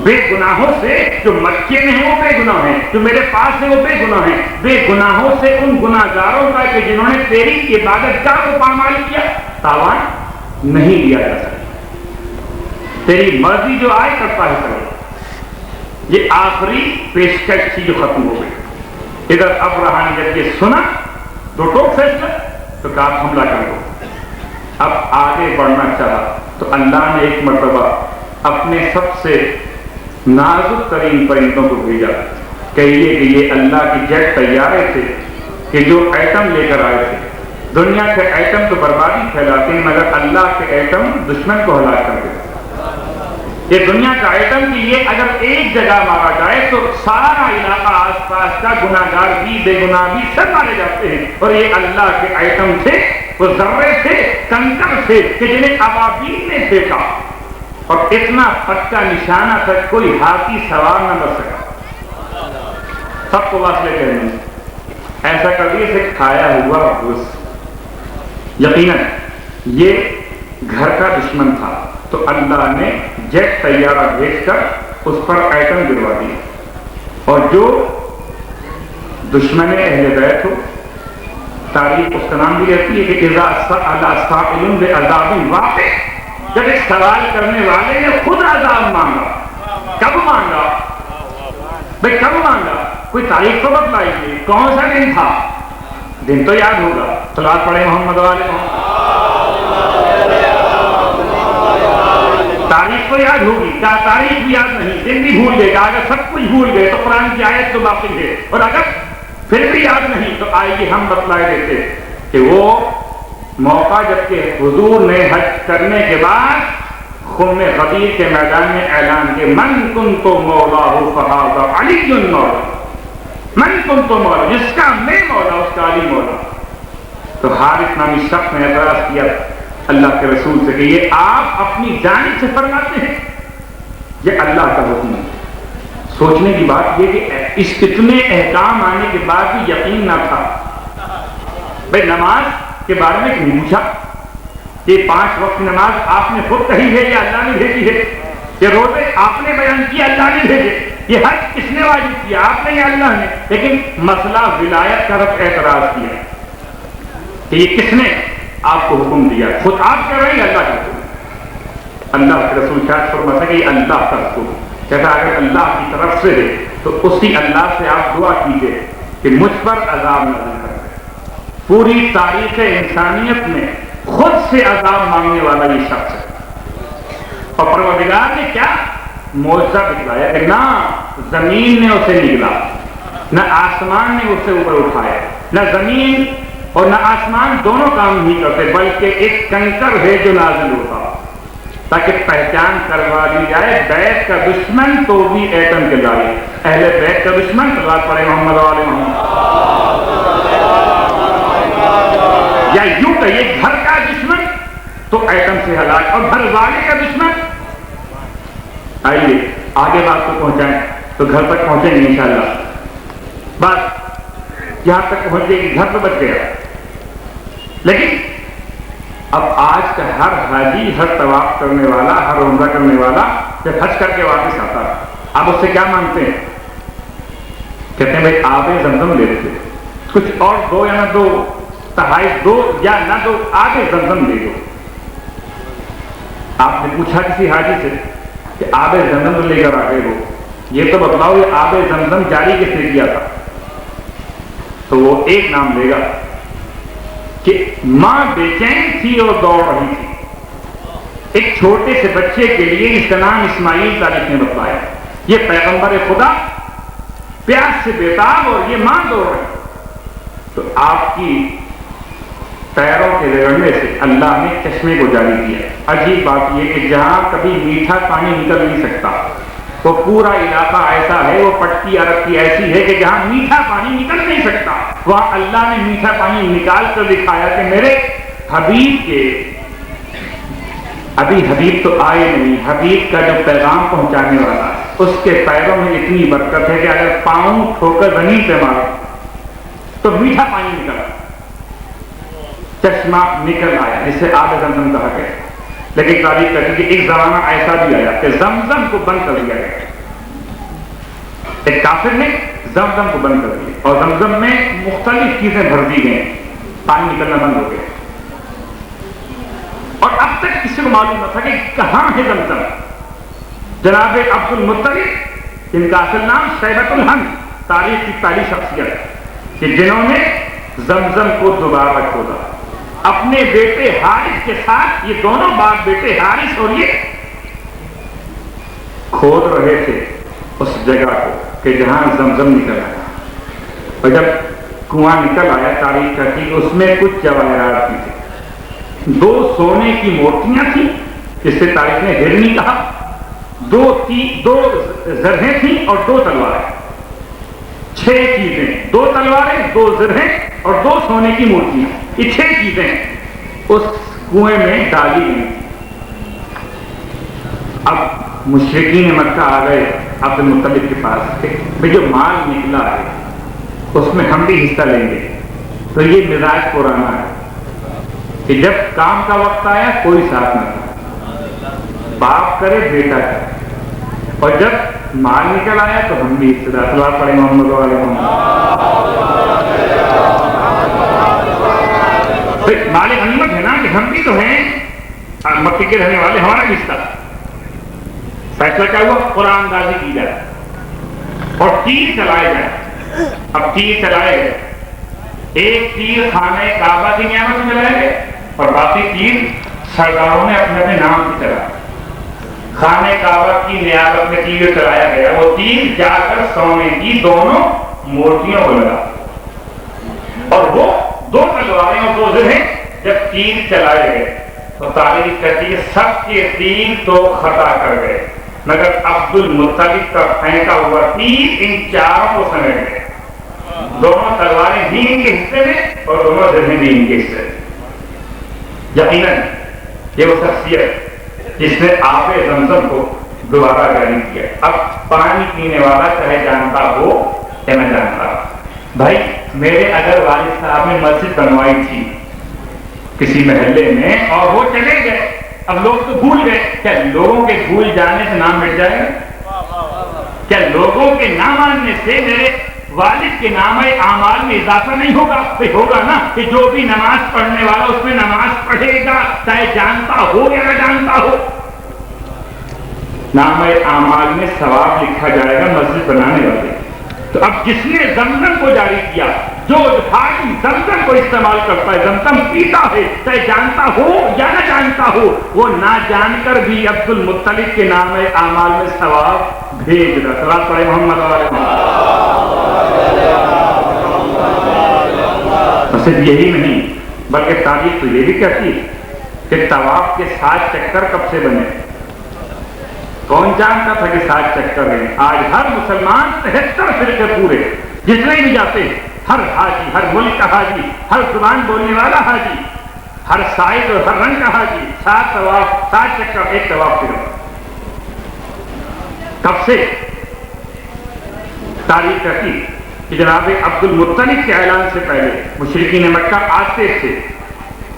بے گناہوں سے جو مکے میں ہیں وہ بے گناہ ہیں، جو میرے پاس ہیں وہ بے گناہ ہیں، بے گناہوں سے ان گناہ گاروں کا کہ جنہوں نے تیری عبادت گاہ کو پامال کیا، تاوان نہیں لیا جا سکتا۔ تیری مرضی جو آئے کرتا ہے کرو۔ یہ آخری پیشکش تھی جو ختم ہو گئی۔ ادھر ابرہا نے جب یہ سنا دو ٹوک فیصلہ تو کہا حملہ کر دو۔ اب آگے بڑھنا چاہا تو اللہ نے ایک مرتبہ اپنے سب سے نازک ترین پرندوں کو بھیجا، کہیے کہ یہ اللہ کی جیٹ طیارے تھے کہ جو ایٹم لے کر آئے تھے۔ دنیا کے ایٹم تو بربادی پھیلاتے ہیں، مگر اللہ کے ایٹم دشمن کو ہلاک کر دیتے۔ یہ دنیا کا ایٹم کہ یہ اگر ایک جگہ مارا جائے تو سارا علاقہ آس پاس کا گناہ گار بھی بے گناہ بھی سب مارے جاتے ہیں، اور یہ اللہ کے ایٹم تھے، وہ ذرے تھے، کنکر تھے کہ جنہیں ابابیل نے پھینکا، اور اتنا پکا نشانہ تھا کوئی ہاتھی سوار نہ بچ سکا۔ سب کو واصلے کہنے ایسا کر دیے سے کھایا ہوا گوشت۔ یقیناً یہ گھر کا دشمن تھا تو اللہ نے جیٹ طیارہ بھیج کر اس پر ایٹم گروا دی، اور جو دشمن اہل بیت ہو، تاریخ اس کا نام بھی رہتی ہے کہ اذا سأل سائل بعذاب واقع، جب ایک سوال کرنے والے نے خود عذاب مانگا۔ کب مانگا بھائی، کب مانگا؟ کوئی تاریخ کو بتلائیے، کون سا دن تھا؟ دن تو یاد ہوگا، صلوات پڑھیں محمد والے محمد۔ تاریخ تاریخ تو یاد ہوگی، کیا تاریخ بھی یاد نہیں، دن بھی بھول گئے گا، اگر سب کچھ بھول گئے تو قرآن کی آیت تو باقی ہے، اور اگر پھر بھی یاد نہیں تو آئیے ہم بتلائے دیتے کہ وہ موقع جب کہ حضور نے حج کرنے کے بعد خم غدیر کے میدان میں اعلان کے من کنت مولاہ فہذا علی مولا، من کنت مولا، جس کا میں مولا اس کا علی مولا۔ تو حارث نامی شخص نے اعتراض کیا اللہ کے رسول سے کہ یہ آپ اپنی جانب سے فرماتے ہیں، یہ اللہ کا حکم ہے۔ سوچنے کی بات یہ کہ اس اتنے احکام آنے کے بعد بھی یقین نہ تھا۔ بھائی نماز کے بارے میں نہیں پوچھا، یہ 5 وقت نماز آپ نے خود کہی ہے یا اللہ نے بھیجی ہے؟ یہ روزے آپ نے بیان کیا، اللہ نے بھیجے؟ یہ حج کس نے واجب کیا، آپ نے یا اللہ نے؟ لیکن مسئلہ ولایت طرف اعتراض کیا کہ یہ کس نے آپ کو حکم دیا، خود آپ کر رہے ہیں یا اللہ کا حکم؟ اللہ کے رسول شاید فرماتا کہ یہ اللہ کا حکم، کہتا اگر اللہ کی طرف سے ہے تو اسی اللہ سے آپ دعا کیجئے کہ مجھ پر عذاب نازل کر دے۔ پوری تاریخ انسانیت میں خود سے عذاب مانگنے والا یہ شخص ہے، اور پروردگار نے کیا معجزہ دکھلایا کہ نہ زمین نے اسے نگلا، نہ آسمان نے اسے اوپر اٹھایا، نہ زمین اور نہ آسمان دونوں کام نہیں کرتے، بلکہ ایک کنکر ہے جو نازل ہوتا تاکہ پہچان کروا دی جائے بیت کا دشمن تو بھی ایٹم کے لائے، اہل بیت کا دشمن صلوات پڑھے محمد علیہ محمد، یا یوں کہیے گھر کا دشمن تو ایٹم سے ہلاک، اور گھر والے کا دشمن۔ آئیے آگے بات کو پہنچائیں تو گھر تک پہنچیں گے انشاءاللہ، بات یہاں تک پہنچ گئی کہ گھر تو بچ گیا، لیکن اب آج کا ہر حاجی، ہر طواف کرنے والا، ہر عمرہ کرنے والا جب حج کر کے واپس آتا ہے آپ اس سے کیا مانگتے ہیں؟ کہتے ہیں بھائی آب زمزم لے لیتے، کچھ اور دو یا نہ دو، تحائف دو یا نہ دو، آب زمزم لے دو۔ آپ نے پوچھا کسی حاجی سے کہ آب زمزم لے کر آ گئے ہو، یہ تو بتلاؤ یہ آب زمزم جاری کس نے کیا تھا؟ تو وہ ایک نام لے گا کہ ماں بے چین تھی اور دوڑ رہی تھی، ایک چھوٹے سے بچے کے لیے اس کا نام اسماعیل تاریخ نے بتلایا، یہ پیغمبر خدا پیاس سے بیتاب اور یہ ماں دوڑ رہی۔ تو آپ کی پیروں کے رگڑنے سے اللہ نے چشمے کو جاری کیا۔ عجیب بات یہ کہ جہاں کبھی میٹھا پانی نکل نہیں سکتا، وہ پورا علاقہ ایسا ہے، وہ پٹی عرب کی ایسی ہے کہ جہاں میٹھا پانی نکل نہیں سکتا وہاں اللہ نے میٹھا پانی نکال کر دکھایا کہ میرے حبیب کے، ابھی حبیب تو آئے نہیں، حبیب کا جو پیغام پہنچانے والا اس کے پیروں میں اتنی برکت ہے کہ اگر پاؤں ٹھوکر زمین پہ مارو تو میٹھا پانی نکلا، چشمہ نکل آیا، جسے آب زمزم کہا گیا۔ لیکن تاریخ کہتی ہے کہ ایک زمانہ ایسا بھی آیا کہ زمزم کو بند کر دیا گیا، ایک کافر نے زمزم کو بند کر دیا اور زمزم میں مختلف چیزیں بھر دی گئیں، پانی نکلنا بند ہو گیا، اور اب تک کسی کو معلوم نہ تھا کہ کہاں ہے زمزم۔ جناب عبد المطلب، ان کا اصل نام شیبۃ الحمد، تاریخ کی پہلی شخصیت کہ جنہوں نے زمزم کو دوبارہ کھودا اپنے بیٹے حارث کے ساتھ، یہ دونوں باپ بیٹے حارث اور یہ کھود رہے تھے اس جگہ کو کہ جہاں زمزم نکل آیا، اور جب کنواں نکل آیا تاریخ کہتی اس میں کچھ جواہرات بھی تھے، 2 سونے کی مورتیاں تھیں جس سے تاریخ نے ہرنی کہا، 2 زرہیں تھیں اور 2 تلواریں، 6 چیزیں، 2 تلواریں، 2 زرہیں اور 2 سونے کی مورتیاں، یہ 6 چیزیں اس کنویں میں ڈالی گئی۔ اب مشرکین مکہ آ گئے عبد المطلب کے پاس کہ جو مال نکلا ہے اس میں ہم بھی حصہ لیں گے۔ تو یہ مزاج پرانا ہے کہ جب کام کا وقت آیا کوئی ساتھ نہ تھا، باپ کرے بیٹا کرے، اور جب مال نکل آیا تو ہم بھی حصہ دار۔ صلوات پڑھیں محمد علیہ محمد۔ مال غنیمت ہے نا کہ ہم بھی تو ہیں مکے کے رہنے والے، ہمارا حصہ۔ فیصلہ کیا ہوا؟ قرآن اندازی کی جائے اور تیر چلائے جائے۔ اب تیر چلائے گئے، ایک تیر خانہ کعبہ کی نعمت میں چلائے گئے اور باقی تیر سرداروں نے اپنے اپنے نام سے چلائے۔ خانہ کعبہ کی نیابت میں تیر چلایا گیا، وہ تیر جا کر سونے کی دونوں مورتیوں کو لگا، اور وہ دو تلواریں اور دو زرہیں جب تیر چلائے گئے تو تاریخ کہتی ہے سب کے تیر تو خطا کر گئے، مگر عبد المطلب کا پھینکا ہوا تیر ان چاروں کو سمیٹ گئے۔ دونوں تلواریں بھی ان کے حصے میں اور دونوں زرہیں بھی ان کے حصے میں۔ یقیناً یہ وہ شخصیت جس نے آب زمزم کو دوبارہ جاری کیا۔ اب پانی پینے والا چاہے جانتا ہو یا نہ جانتا ہو، بھائی میرے اگر والد صاحب نے مسجد بنوائی تھی کسی محلے میں اور وہ چلے گئے، اب لوگ تو بھول گئے، کیا لوگوں کے بھول جانے سے نام مٹ جائے گا؟ کیا لوگوں کے نہ ماننے سے میرے والد کے نام اعمال میں اضافہ نہیں ہوگا؟ ہوگا نا، کہ جو بھی نماز پڑھنے والا اس میں نماز پڑھے گا چاہے جانتا ہو یا نہ جانتا ہو۔ نام اعمال میں ثواب لکھا جائے گا مسجد بنانے والے۔ تو اب جس نے زمزم کو جاری کیا، جو حاجی زمزم کو استعمال کرتا ہے، زمزم پیتا ہے چاہے جانتا ہو یا نہ جانتا ہو، وہ نہ جان کر بھی عبد المطلب کے نام اعمال میں ثواب بھیج رہا۔ صلوات پڑھے محمد علیہ وسلم۔ صرف یہی نہیں بلکہ تاریخ تو یہ بھی کہتی ہے کہ طواف کے 7 چکر کب سے بنے؟ کون جانتا تھا کہ 7 چکر ہیں؟ آج ہر مسلمان 73 فرقے پورے جتنے بھی جاتے ہیں، ہر حاجی، ہر ملک کا حاجی، ہر زبان بولنے والا حاجی، ہر سائز اور ہر رنگ کا حاجی، 7 طواف، 7 چکر، ایک طواف صرف۔ کب سے؟ تاریخ کہتی کہ جناب عبد المطلب کے اعلان سے پہلے مشرکین مکہ آتے تھے،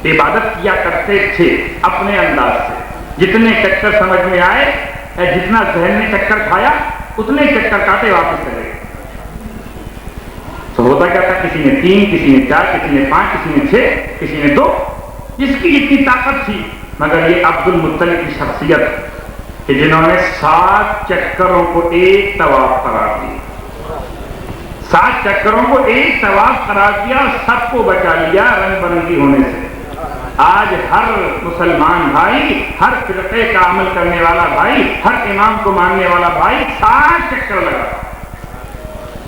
عبادت کیا کرتے تھے اپنے انداز سے، جتنے چکر سمجھ میں آئے، جتنا ذہن نے چکر کھایا اتنے چکر کاٹے واپس چلے گئے۔ تو ہوتا کیا تھا، کسی نے 3، کسی نے 4، کسی نے 5، کسی نے 6، کسی نے 2، جس کی اتنی طاقت تھی۔ مگر یہ عبد المطلب کی شخصیت کہ جنہوں نے 7 چکروں کو ایک طواف قرار دیا، 7 چکروں کو ایک طواف قرار دیا اور سب کو بچا لیا رنگ برنگی ہونے سے۔ آج ہر مسلمان بھائی، ہر فرقے کا عمل کرنے والا بھائی، ہر امام کو ماننے والا بھائی 7 چکر لگا۔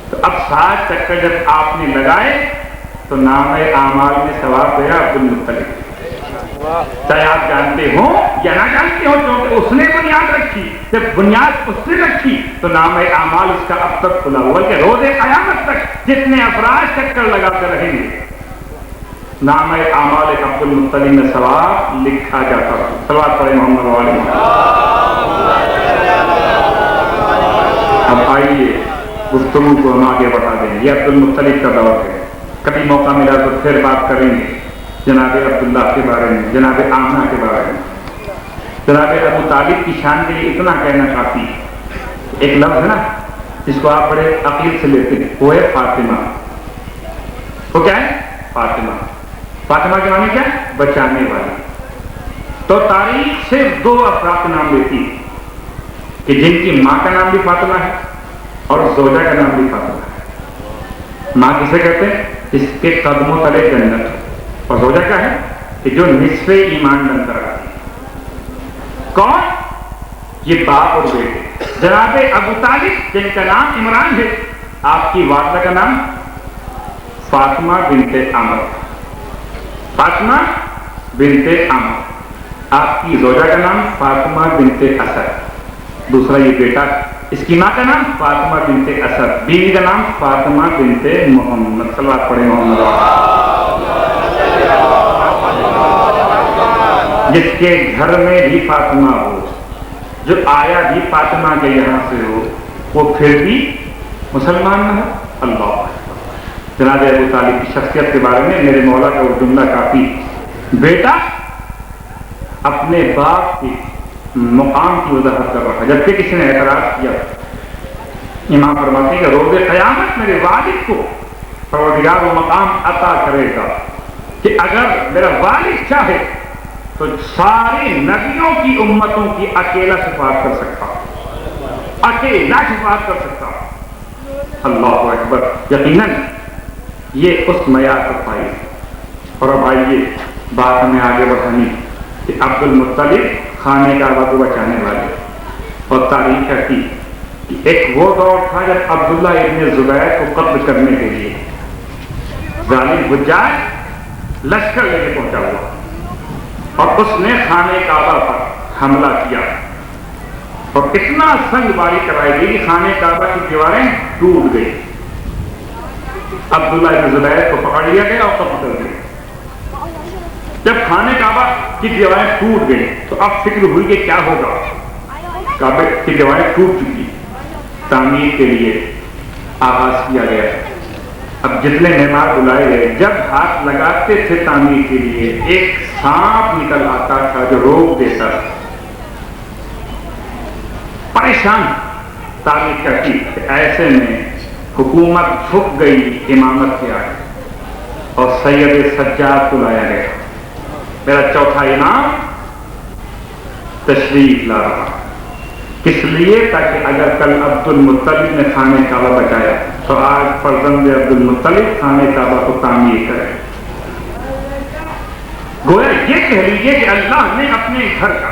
تو اب 7 چکر جب آپ نے لگائے تو نام اعمال میں ثواب گیا عبد المطلب، چاہے آپ جانتے ہو یا نہ جانتے ہو، کیونکہ اس نے بنیاد رکھی۔ جب بنیاد اس نے رکھی تو نام اعمال اس کا اب تک کھلا ہوا کہ روز قیامت تک جتنے افراد چکر لگاتے رہیں گے نام اعمال عبد المطلب میں ثواب لکھا جاتا ہے۔ صلوات پڑھے محمد علیہ وسلم۔ اب آئیے گفتگو کو ہم آگے بڑھا دیں۔ یہ عبد المطلب کا دور ہے، کبھی موقع ملا تو پھر بات کریں گے جناب عبداللہ کے بارے میں، جناب آمنہ کے بارے میں۔ جناب ابو طالب کی شان کے لیے اتنا کہنا کافی ہے۔ ایک لفظ ہے نا جس کو آپ بڑے عقیل سے لیتے ہیں، وہ ہے فاطمہ۔ وہ کیا ہے؟ فاطمہ۔ فاطمہ کے معنی کیا ہے؟ بچانے والی۔ تو تاریخ صرف 2 افراد کا نام لیتی ہے کہ جن کی ماں کا نام بھی فاطمہ ہے اور زوجہ کا نام بھی فاطمہ ہے۔ ماں کسے کہتے ہیں؟ جس کے قدموں تلے جنت ہو، اور زوجہ کیا ہے؟ کہ جو نصف ایمان بن کر آتی ہے۔ کون؟ یہ باپ اور بیٹے۔ جناب ابو طالب جن کا نام عمران ہے، آپ کی والدہ کا نام فاطمہ بنت عمر، فاطمہ بنت عمر۔ آپ کی زوجہ کا نام فاطمہ بنت اسد، دوسرا یہ بیٹا، اس کی ماں کا نام فاطمہ بنت اسد، بیوی کا نام فاطمہ بنت محمد۔ صلوات پڑھے محمد۔ جس کے گھر میں بھی فاطمہ ہو، جو آیا بھی فاطمہ کے یہاں سے ہو، وہ پھر بھی مسلمان نہ ہو۔ اللہ جناب ابو طالب کی شخصیت کے بارے میں میرے مولا کا وہ جملہ کافی، بیٹا اپنے باپ کے مقام کی وضاحت کر رہا ہے، جبکہ کسی نے اعتراض کیا۔ امام فرماتے ہیں کہ روز قیامت میرے والد کو پروردگار وہ مقام عطا کرے گا کہ اگر میرا والد چاہے تو سارے نبیوں کی امتوں کی اکیلا شفاعت کر سکتا، اکیلا شفاعت کر سکتا۔ اللہ اکبر۔ یقیناً یہ اس معیار پر پائی۔ اور اب آئیے بات ہمیں آگے بڑھانی کہ عبد المطلب خانے کعبہ کو بچانے والے، اور تاریخ کہتی کہ ایک وہ دور تھا جب عبداللہ ابن زبیر کو قتل کرنے کے لیے ظالم حجاج لشکر لے کے پہنچا ہوا اور اس نے خانہ کعبہ پر حملہ کیا اور اتنا سنگ باری کرائی گئی کہ خانہ کعبہ کی دیواریں ٹوٹ گئی. عبداللہ ابن زبیر کو پکڑ لیا گیا اور قتل کر دیا. جب خانہ کعبہ کی دیواریں ٹوٹ گئی تو اب فکر ہوئی کہ کیا ہوگا. کعبہ کی دیواریں ٹوٹ چکی, تعمیر کے لیے آغاز کیا گیا. اب جتنے مہمان بلائے گئے, جب ہاتھ لگاتے تھے تعمیر کے لیے ایک سانپ نکل آتا تھا جو روک دیتا. پریشان تعمیر کرتی کہ ایسے میں حکومت جھک گئی امامت کے آگے اور سید سجاد کو لایا گیا. میرا چوتھا امام تشریف لا رہا, کس لیے؟ تاکہ اگر کل عبد المطلب نے خانہ کعبہ بچایا تو آج فرزند عبد المطلب خانہ کعبہ کو تعمیر کرے. گویا یہ کہہ لیجیے کہ اللہ نے اپنے گھر کا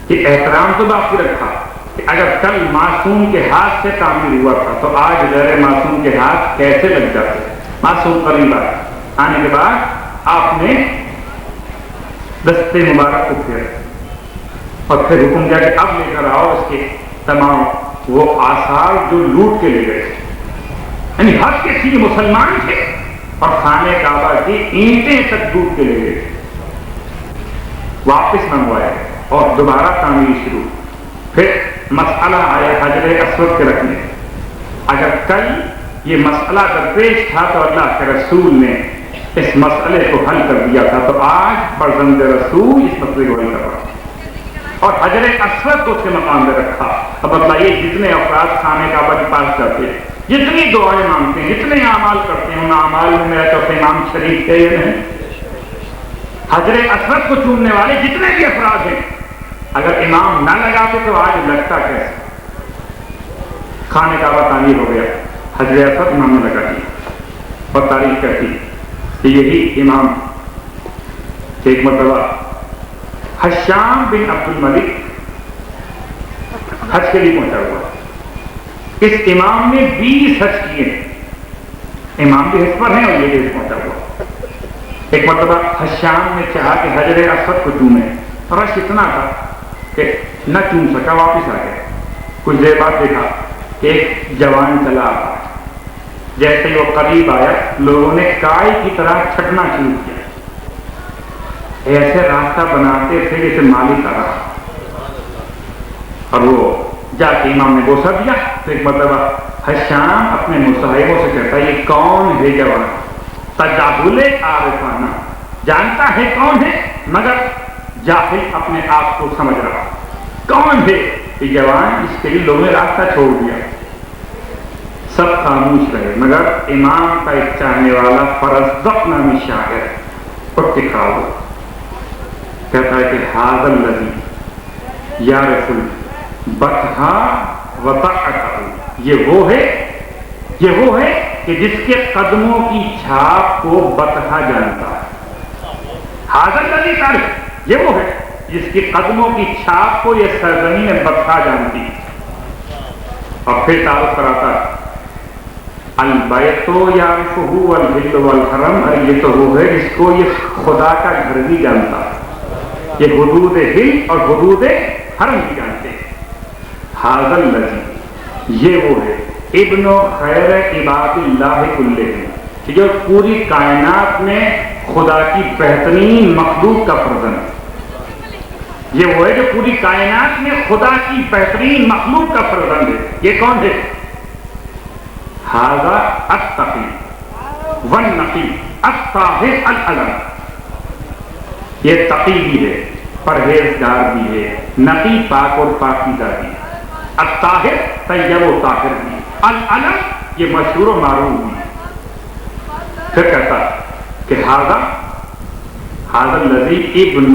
یہ احترام تو باقی رکھا کہ اگر کل معصوم کے ہاتھ سے تعمیر ہوا تھا تو آج غیر معصوم کے ہاتھ کیسے لگ جاتے. معصوم قریب آنے کے بعد آپ نے دستے مبارک کو پھیر اور پھر حکم دیا کہ اب لے کر آؤ اس کے تمام وہ آثار جو لوٹ کے لے گئے. یعنی ہر کسی مسلمان تھے اور خانہ کعبہ کی اینٹیں تک لوٹ کے لے گئے. واپس منگوائے اور دوبارہ تعمیر شروع. پھر مسئلہ آیا حجر اسود کے رکھنے. اگر کل یہ مسئلہ درپیش تھا تو اللہ کے رسول نے اس مسئلے کو حل کر دیا تھا, تو آج فرزند رسول اس مسئلے کو حل کر رہا اور حجر اسود کو اس کے مقام میں رکھا. اب بتائیے جتنے افراد خانہ کعبہ کے پاس جاتے ہیں, جتنی دعائیں مانگتے ہیں, جتنے اعمال کرتے ہیں, ان اعمال میں میرا چوتھا امام شریف ہے یا نہیں؟ حجر اسود کو چومنے والے جتنے بھی افراد ہیں, اگر امام نہ لگاتے تو آج لگتا کیسے؟ خانہ کعبہ تعمیر ہو گیا, حجر اسود امام نے لگا دیا. اور تاریخ کہتی کہ یہی امام ایک مرتبہ حشام بن عبد الملک حج کے لیے پہنچا ہوا. اس امام نے 20 حج کیے. امام بھی حج پر ہیں اور یہ بھی پہنچا ہوا. ایک مرتبہ حشام نے چاہا کہ حجر اسود کو چومے, رش اتنا تھا کہ نہ چوم سکا, واپس آ گیا. کچھ دیر بعد دیکھا کہ ایک جوان چلا آتا. جیسے وہ قریب آیا لوگوں نے کائی کی طرح چھٹنا شروع کیا. ایسے راستہ بناتے تھے جیسے مالک آ رہا. اور وہ جا کے امام نے بوسہ دیا. تو ایک مرتبہ حشام اپنے مصاحبوں سے کہتا ہے یہ کون ہے جوان؟ تجاہل عارفانہ, جانتا ہے کون ہے مگر جاہل اپنے آپ کو سمجھ رہا. کون ہے یہ جوان؟ اس کے لیے لوگوں نے راستہ چھوڑ دیا. سب خاموش رہے مگر امام کا ایک چاہنے والا فرزدق نامی شاعر اٹھ کے کھڑا ہوا. کہتا ہے کہ ھذا الذی یعرف البطحا وطأتہ, یہ وہ ہے کہ جس کے قدموں کی چھاپ کو بطحا جانتا ہے. ھذا الذی تعرف, یہ وہ ہے جس کے قدموں کی چھاپ کو یہ سرزمین بطحا جانتی. اور پھر تعارف کراتا ہے البیت یعرفہ والحل والحرم, یہ تو وہ ہے جس کو یہ خدا کا گھر بھی جانتا ہے, یہ حدود حل اور حدود حرم بھی جانتے ہیں. ھذا الذی, یہ وہ ہے ابن خیر عباد اللہ کلہم, جو پوری کائنات میں خدا کی بہترین مخلوق کا فرزند. یہ وہ ہے جو پوری کائنات میں خدا کی بہترین مخلوق کا فرزند ہے. یہ کون ہے؟ ھذا التقی والنقی الطاہر العلم, یہ تقی بھی ہے, پرہیزگار بھی ہے, نقی پاک اور پاکیزہ بھی, الطاہر طیب و طاہر بھی, العلم یہ مشہور و معروف بھی. پھر کہتا کہ ھذا الذی ابن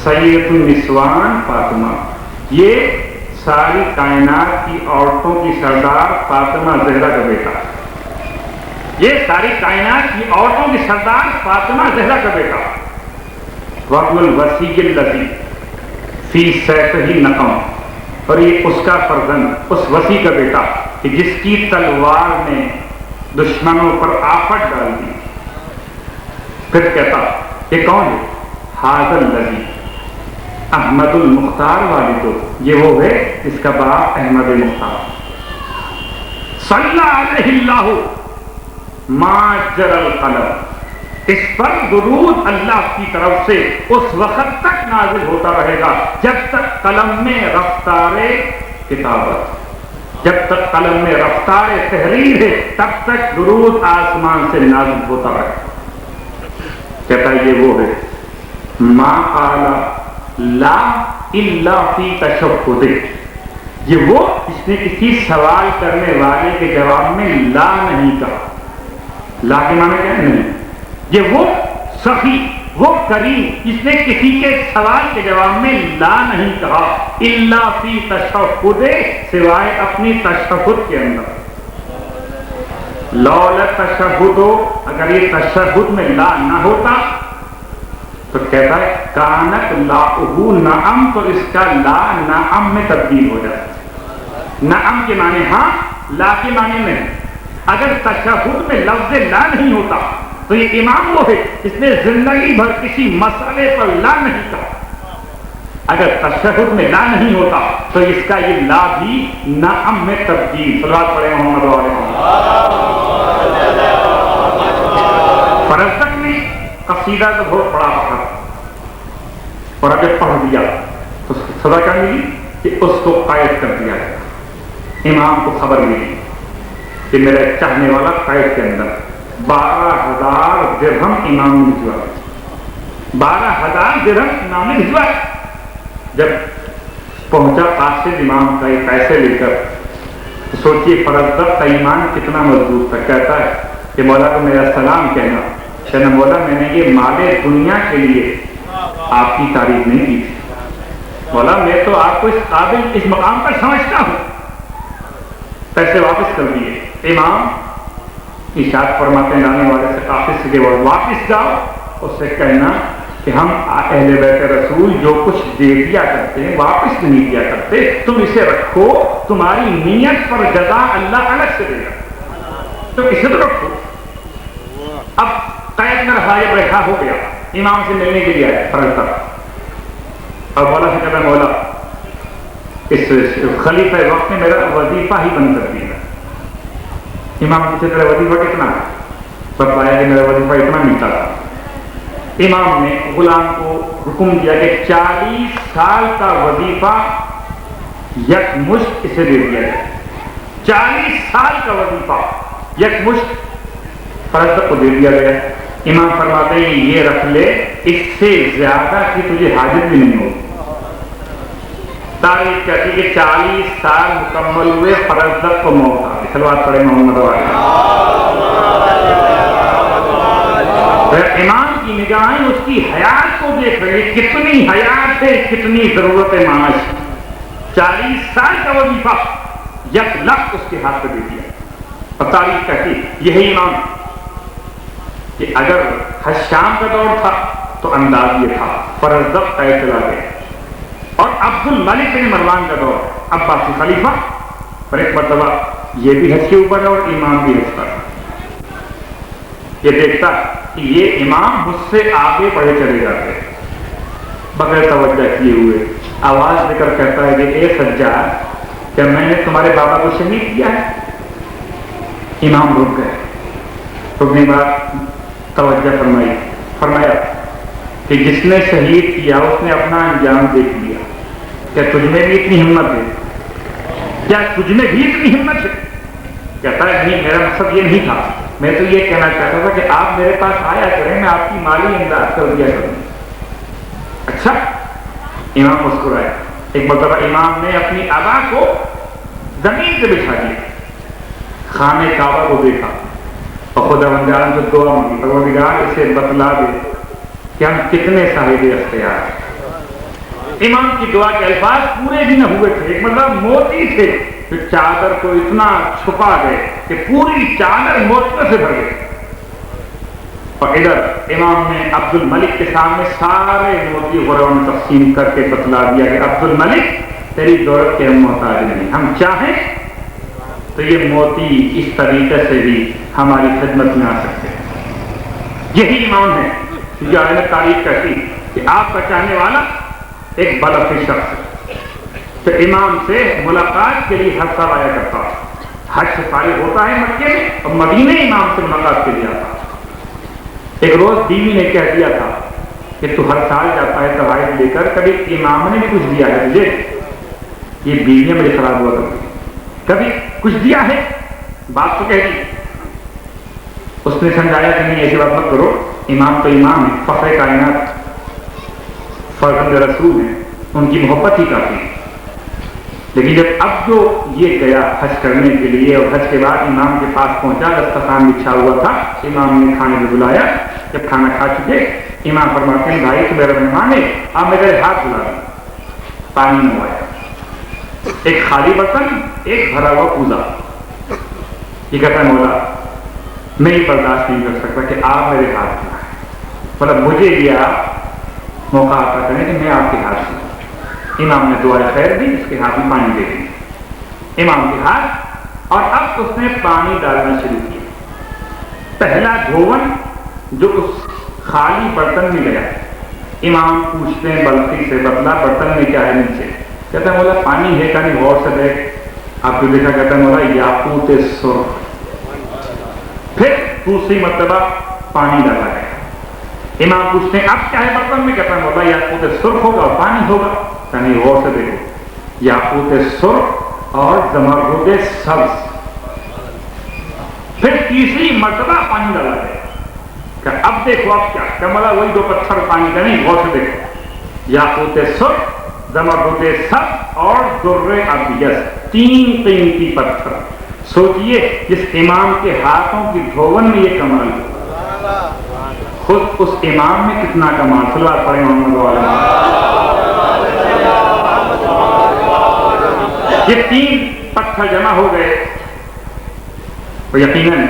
سید النسوان فاطمہ, یہ ساری کائنات کی عورتوں کی سردار فاطمہ زہرا کا بیٹا. یہ ساری کائنات کی عورتوں کی سردار فاطمہ زہرا کا بیٹا. وَقْلُ الْوَسِيِّ الَّذِي فِي سَيْفِهِ نَقَمٌ, اور یہ اس کا فرزند، اس وسیع کا بیٹا کہ جس کی تلوار نے دشمنوں پر آفت ڈال دی. پھر کہتا یہ کون ہے؟ ھذا الذی احمد المختار والد، یہ وہ ہے اس کا باپ احمد مختار. صلی علیہ اللہ ما جر القلم، اس پر درود اللہ کی طرف سے اس وقت تک نازل ہوتا رہے گا جب تک قلم میں رفتار کتابت، جب تک قلم میں رفتار تحریر ہے تب تک درود آسمان سے نازل ہوتا رہے گا. کہتا ہے یہ وہ ہے ما قال لا الا فی تشہد، یہ وہ اس نے کسی سوال کرنے والے کے جواب میں لا نہیں کہا. لا کے معنی کیا ہے؟ نہیں. یہ وہ سخی، وہ کریم جس نے کسی کے سوال کے جواب میں لا نہیں کہا الا فی تشہد، سوائے اپنی تشہد کے اندر. لولا تشہد، اگر یہ تشہد میں لا نہ ہوتا تو کہتا ہے کانت لاؤہ نعم، تو اس کا لا نعم میں تبدیل ہو جاتا. نعم کے معنی ہاں، لا کے معنی نہیں. اگر تشہد میں لفظ لا نہیں ہوتا تو یہ امام وہ ہے اس نے زندگی بھر کسی مسئلے پر لا نہیں کہا. اگر تشہد میں لا نہیں ہوتا تو اس کا یہ لا بھی نعم میں تبدیل. صلوات پڑھیں محمد علیہ وسلم. فرزدق نے قصیدہ تو بہت پڑھا تھا اور اگر پڑھ دیا تو سزا کیا ملی کہ اس کو قید کر دیا گیا. امام کو خبر ملی کہ میرے چاہنے والا قید کے اندر 12,000 درہم امام نے بھجوا. 12,000 درہم امام نے بھجوا. جب پہنچا قاصد امام کا یہ پیسے لے کر تو سوچیے فرزدق کا ایمان کتنا مضبوط تھا. کہتا ہے کہ مولا کو میرا سلام کہنا مولا میں نے یہ مال دنیا کے لیے آپ کی تعریف نہیں کی تھی. مولا میں تو آپ کو اس قابل اس مقام پر سمجھتا ہوں. پیسے واپس کر دیے. امام ارشاد فرماتے ہیں لانے والے سے قافل سے واپس جاؤ، اس سے کہنا کہ ہم اہل بیت رسول جو کچھ دے دیا کرتے ہیں واپس نہیں دیا کرتے، تم اسے رکھو، تمہاری نیت پر جزا اللہ الگ سے دے گا، تو اسے تو رکھو. اب قید میں رہا، یہ بیٹھا ہو گیا، امام سے ملنے کے لیے آیا فرزدق اور مولا سے کہتا مولا اس خلیفہ وقت نے میرا وظیفہ ہی بند کر دیا. امام سے تیرا وظیفہ کتنا ہے؟ بتایا کہ میرا وظیفہ اتنا ملتا تھا. امام نے غلام کو حکم دیا کہ 40 سال کا وظیفہ یک مشت اسے دے دیا جائے. 40 سال کا وظیفہ یک مشت فرزدق کو دے دیا گیا. امام فرماتے ہیں یہ رکھ لے، اس سے زیادہ کی تجھے حاجت بھی نہیں ہوگی. تاریخ کہتی کہ 40 سال مکمل ہوئے، فرزدق کو موت آ گئی. صلوات پڑھیں محمد علیہ. امام کی نگاہیں اس کی حیات کو دیکھ رہی، کتنی حیات ہے، کتنی ضرورت ہے معاش. 40 سال کا وظیفہ یک لخت اس کے ہاتھ پہ دے دیا. اور تاریخ کہتی یہی امام کہ اگر حج شام کا دور تھا تو انداز یہ تھا فرزدق قید چلا گیا. اور عبد الملک بن مروان کا دور، عباسی خلیفہ، پر ایک مرتبہ یہ بھی حج کے اوپر ہے اور امام بھی حج پر. یہ دیکھتا کہ یہ امام مجھ سے آگے بڑھے چلے جاتے بغیر توجہ کیے ہوئے. آواز دے کر کہتا ہے کہ اے سجاد، کیا میں نے تمہارے بابا کو شہید کیا ہے؟ امام رک گئے. رکنے بعد توجہ فرمایا کہ جس نے شہید کیا اس نے اپنا انجام دیکھ لیا. کیا تجھ میں بھی اتنی ہمت ہے؟ کیا تجھ میں بھی اتنی ہمت ہے؟ کہتا ہے نہیں، میرا مقصد یہ نہیں تھا، میں تو یہ کہنا چاہتا تھا کہ آپ میرے پاس آیا کریں، میں آپ کی مالی امداد کر دیا کروں. اچھا. امام مسکرائے. ایک مرتبہ امام نے اپنی ابا کو زمین سے بچھا دیا، خانہ کعبہ کو دیکھا اور خدا بندیان سے دعا مانگی، پروردگار اسے بتلا دے کہ ہم کتنے صاحب اختیار ہیں. امام کی دعا کے الفاظ پورے بھی نہ ہوئے تھے، ایک مطلب موتی تھے، پھر چادر کو اتنا چھپا گئے کہ پوری چادر موتیوں سے بھر گئی. اور ادھر امام نے عبد الملک کے سامنے سارے موتی غرون تقسیم کر کے بتلا دیا کہ عبد الملک تیری دولت کے ہم محتاج نہیں، ہم چاہیں تو یہ موتی اس طریقے سے بھی ہماری خدمت میں آ سکتے ہیں۔ یہی امام ہے جو آئے نے تعریف کرتی کہ آپ کا چاہنے والا ایک بلفی شخص ہے، تو امام سے ملاقات کے لیے ہر سال آیا کرتا، حج سے فارغ ہوتا ہے مکے میں اور مدینے امام سے ملاقات کے لیے آتا۔ ایک روز بیوی نے کہہ دیا تھا کہ تو ہر سال جاتا ہے تحائف لے کر، کبھی امام نے بھی کچھ دیا ہے تجھے؟ یہ بیویاں میری خراب ہوا کرتی، کبھی کچھ دیا ہے؟ بات تو کہہ دی۔ اس نے سمجھایا کہ نہیں ایسی بات مت کرو، امام تو امام ہے، فخر کائنات، فرزند رسول ہیں، ان کی محبت ہی کافی ہے۔ لیکن جب اب جو یہ گیا حج کرنے کے لیے اور حج کے بعد امام کے پاس پہنچا، دسترخوان بچھا ہوا تھا، امام نے کھانے کو بلایا، جب کھانا کھا چکے امام فرماتے ہیں بھائی تو میرا مہمان ہے، آپ میرے ہاتھ دھلا دیں، پانی منگوایا، ایک خالی برتن ایک بھرا ہوا کوزہ۔ یہ کہتا ہے مولا میں یہ برداشت نہیں کر سکتا کہ آپ میرے ہاتھ دھلائیں، مطلب مجھے یہ آپ موقع عطا کریں کہ میں آپ کے ہاتھ دھلاؤں۔ امام نے دعائے خیر دی، اس کے ہاتھ میں پانی دے دی امام کے ہاتھ، اور اب اس نے پانی ڈالنا شروع کیا۔ پہلا دھون جو اس خالی برتن میں گیا، امام پوچھتے ہیں بلخی سے بتلا برتن میں کیا ہے نیچے؟ کہتا ہے مولا پانی ہے، کہیں غور سے دیکھ۔ آپ کو دیکھا، کہتا ہے مولا یاقوت سرخ۔ پھر دوسری مرتبہ پانی ڈالا گیا، امام پوچھتے ہیں اب کیا ہے برتن میں؟ کہتا ہے مولا یاقوت سرخ ہوگا اور پانی ہوگا، کہیں غور سے دیکھو، یاقوت سرخ اور زمرد سبز۔ پھر تیسری مرتبہ پانی ڈالا گیا، کہ اب دیکھو اب کیا؟ کہ مولا وہی دو پتھر پانی کا نہیں، غور سے دیکھو، یاقوت سرخ، زمرد سبز اور در ابیض، تین قیمتی پتھر۔ سوچئے جس امام کے ہاتھوں کی دھون میں یہ کمال ہے، خود اس امام میں کتنا کمال۔ صلوات پڑھیں محمد والا۔ یہ تین پتھر جمع ہو گئے، اور یقیناً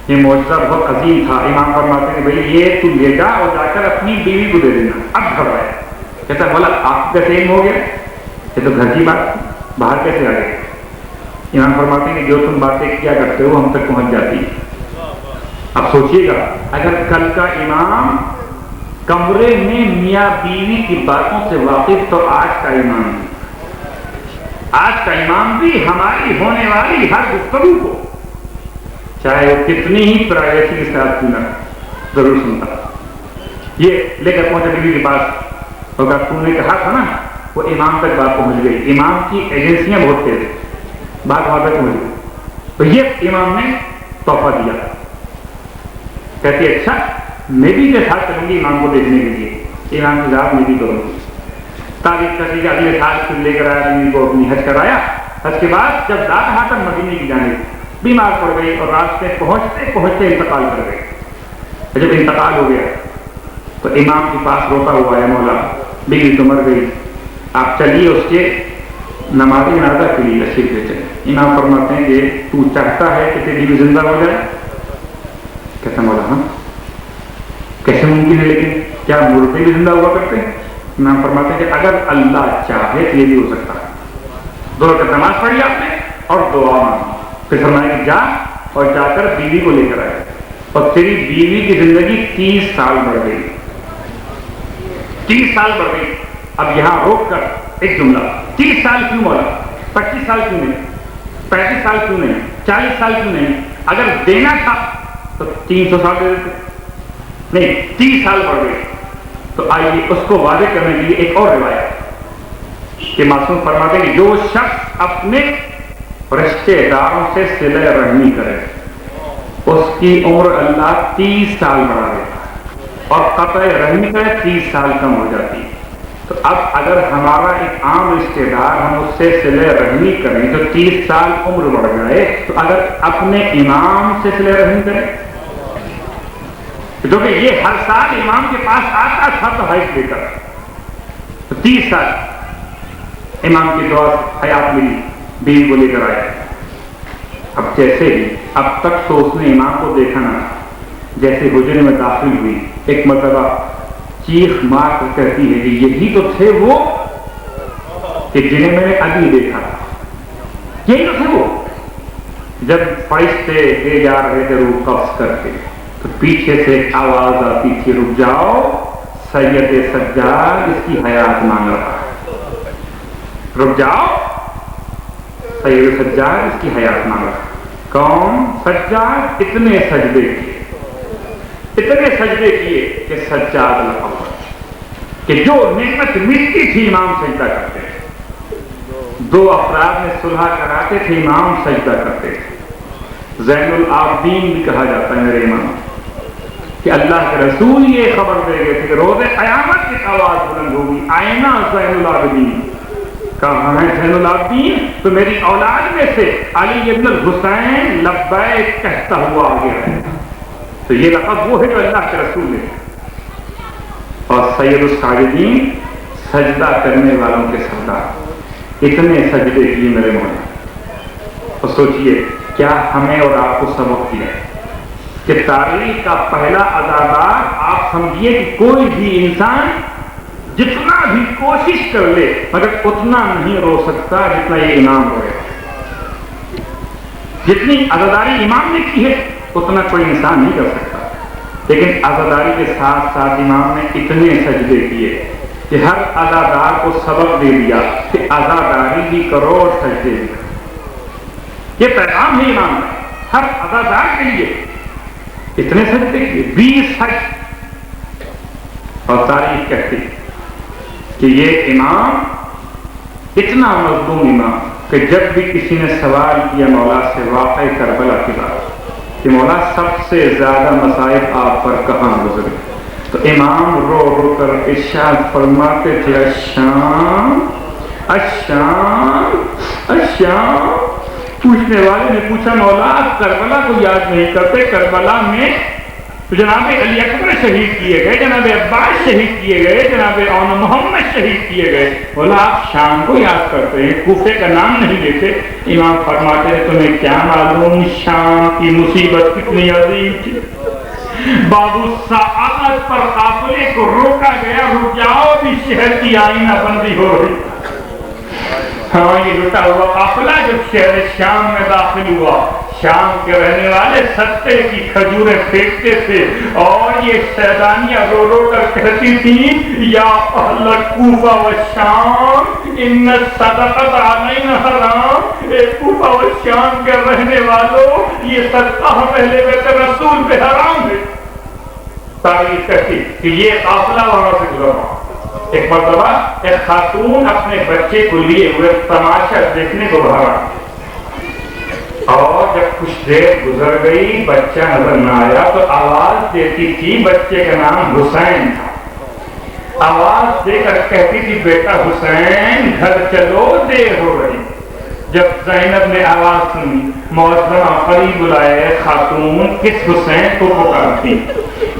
یہ معجزہ بہت عظیم تھا۔ امام فرماتے ہیں کہ بھئی یہ تو لے جا اور جا کر اپنی بیوی کو دے دینا۔ اب گھبرائے، کہتا ہے بولا آپ کا سیم ہو گیا، یہ تو گھر کی بات، باہر کیسے آ گئے؟ امام فرماتے ہیں کہ جو تم باتیں کیا کرتے ہو ہم تک پہنچ جاتی ہے۔ اب سوچئے گا اگر کل کا امام کمرے میں میاں بیوی کی باتوں سے واقف، تو آج کا امام بھی، آج کا امام بھی ہماری ہونے والی ہر گفتگو کو، چاہے وہ کتنی ہی پرائیویسی کے ساتھ کیوں نہ، ضرور سنتا۔ یہ لے کر پہنچا بیوی کے پاس، تو تم نے کہا تھا نا، وہ امام تک بات پہنچ گئی۔ امام کی ایجنسیاں بہت تیز ہیں، بات وہاں تک پہنچ گئی، تو یہ امام نے تحفہ دیا۔ کہتی ہے اچھا میں بھی کے ساتھ چلوں گی امام کو دیکھنے کے لیے، امام کی ذات میں بھی کروں گی۔ تعریف کرتی کہ اگلے سال پھر لے کر آیا بیوی کو، اپنی حج کرایا۔ حج کے بعد جب ذات ہاتھ تک مدینے کی جانب بیمار پڑ گئی اور راستے پہنچتے پہنچتے انتقال کر گئے۔ جب انتقال ہو گیا تو امام کے پاس روتا ہوا ہے، مولا بیوی تو مر گئی، آپ چلیے اس کے نماز جنازہ کے لیے تشریف لے چلے۔ امام فرماتے ہیں کہ تو چاہتا ہے کہ تیری بیوی زندہ ہو جائے؟ کہتا مولا ہاں، کیسے ممکن ہے، لیکن کیا مردے بھی زندہ ہوا کرتے ہیں؟ امام فرماتے ہیں کہ اگر اللہ چاہے تو یہ بھی ہو سکتا ہے۔ دو رکعت نماز پڑھی آپ نے اور دعا مانگی، پھر فرمایا کہ جا اور جا کر بیوی کو لے کر آئے، اور تیری بیوی کی زندگی 30 سال بڑھ گئی، 30 سال بڑھ گئی۔ اب یہاں روک کر ایک جملہ، 30 سال کیوں مولا؟ 25 سال کیوں نہیں؟ 35 سال کیوں نہیں؟ 40 سال کیوں نہیں؟ اگر دینا تھا تو 300 سال دے دیتے، نہیں 30 سال بڑھ گئے۔ تو آئیے اس کو واضح کرنے کے لیے ایک اور روایت کہ معصوم فرماتے ہیں کہ جو شخص اپنے رشتے داروں سے صلہ رحمی کرے اس کی عمر اللہ 30 سال بڑھا دیتا ہے، اور قطع رحمی کرے 30 سال کم ہو جاتی ہے۔ تو اب اگر ہمارا ایک عام رشتے دار ہم اس سے صلہ رحمی کریں تو 30 سال عمر بڑھ جائے، تو اگر اپنے امام سے صلہ رحمی کریں، جو کہ یہ ہر سال امام کے پاس آتا تھا تو حج لے کر، تو 30 سال امام کی دعا حیات ملی، بیوی کو لے کر آئے۔ اب جیسے ہی اب تک تو اس نے امام کو دیکھا نہ، جیسے حجرے میں داخل ہوئی ایک مرتبہ چیخ مار کر کہتی ہے کہ یہی تو تھے وہ کہ جنہیں میں نے ابھی دیکھا تھا، یہی تو تھے وہ. جب فرشتے لے جا رہے تھے روح قبض کر کے، تو پیچھے سے آواز آتی تھی رک جاؤ، سید سجاد اس کی حیات مانگ رہا ہے، رک جاؤ، سید سجاد اس کی حیات مانگ رہا ہے. کون؟ سجاد. اتنے سجدے کیے کہ سجاد لقب، کہ جو نعمت ملتی تھی امام سجدہ کرتے تھے. 2 افراد میں صلح کراتے تھے، امام سجدہ کرتے تھے. زین العابدین بھی کہا جاتا ہے میرے امام، کہ اللہ کے رسول یہ خبر دے گئے تھے کہ روز قیامت کی آواز بلند ہوگی، آئینہ زین العابدین. کہاں ہے زین العابدین؟ تو میری اولاد میں سے علی ابن الحسین لبیک کہتا ہوا آ گیا ہے. تو یہ لقب وہ ہے جو اللہ کے رسول نے. اور سید الساجدین، سجدہ کرنے والوں کے سردار. اتنے سجدے کیے میرے مولا. اور سوچئے کیا ہمیں اور آپ کو سبق دیا ہے کہ تاریخ کا پہلا عزادار آپ سمجھیے کہ کوئی بھی انسان جتنا بھی کوشش کر لے مگر اتنا نہیں رو سکتا جتنا یہ امام روئے. جتنی عزاداری امام نے کی ہے اتنا کوئی انسان نہیں کر سکتا. لیکن عزاداری کے ساتھ ساتھ امام نے اتنے سجدے کیے کہ ہر عزادار کو سبق دے دیا کہ عزاداری بھی کرو اور سجدے بھی کرو. یہ پیغام ہے امام کا ہر عزادار کے لیے. اتنے سجدے کیے، 20 حج. اور تاریخ کہتی کہ یہ امام اتنا مظلوم امام کہ جب بھی کسی نے سوال کیا مولا سے واقع کربلا کی بات کہ مولا سب سے زیادہ مصائب آپ پر کہاں گزرے، تو امام رو رو کر ارشاد فرماتے تھے الشام الشام الشام. پوچھنے والے نے پوچھا مولا آپ کربلا کو یاد نہیں کرتے؟ کربلا میں جناب علی اکبر شہید کیے گئے، جناب عباس شہید کیے گئے، جناب اون محمد شہید کیے گئے. بولا آپ شام کو یاد کرتے ہیں، کوفے کا نام نہیں لیتے. امام فرماتے ہیں تمہیں کیا معلوم شام کی مصیبت کتنی عظیم تھی. بابو سعادت پر قافلے کو روکا گیا، رک جاؤ بھی شہر کی آئینہ بندی ہو رہی. ہاں یہ لٹا ہوا قافلہ جب شہر شام میں داخل ہوا، شام کے رہنے والے ستے کی کھجوریں پھینکتے تھے اور یہ شیطانیاں رو رو کر کہتی تھی یا اہل کوفہ و شام ان الصدقۃ علینا حرام. اے کوفہ و شام کے رہنے والوں یہ صدقہ پہلے بیت رسول پہ حرام ہے. تاریخ کہتی کہ یہ قافلہ وہاں سے گزرا. ایک مرتبہ ایک خاتون اپنے بچے کو لیے ہوئے تماشا دیکھنے کو باہر، اور جب کچھ دیر گزر گئی بچہ نظر نہ آیا تو آواز دیتی تھی. بچے کا نام حسین تھا. آواز دے کر کہتی تھی بیٹا حسین گھر چلو دیر ہو رہی. جب زینب نے آواز سنی معظمہ قریب بلائے خاتون کس حسین کو پکارتی،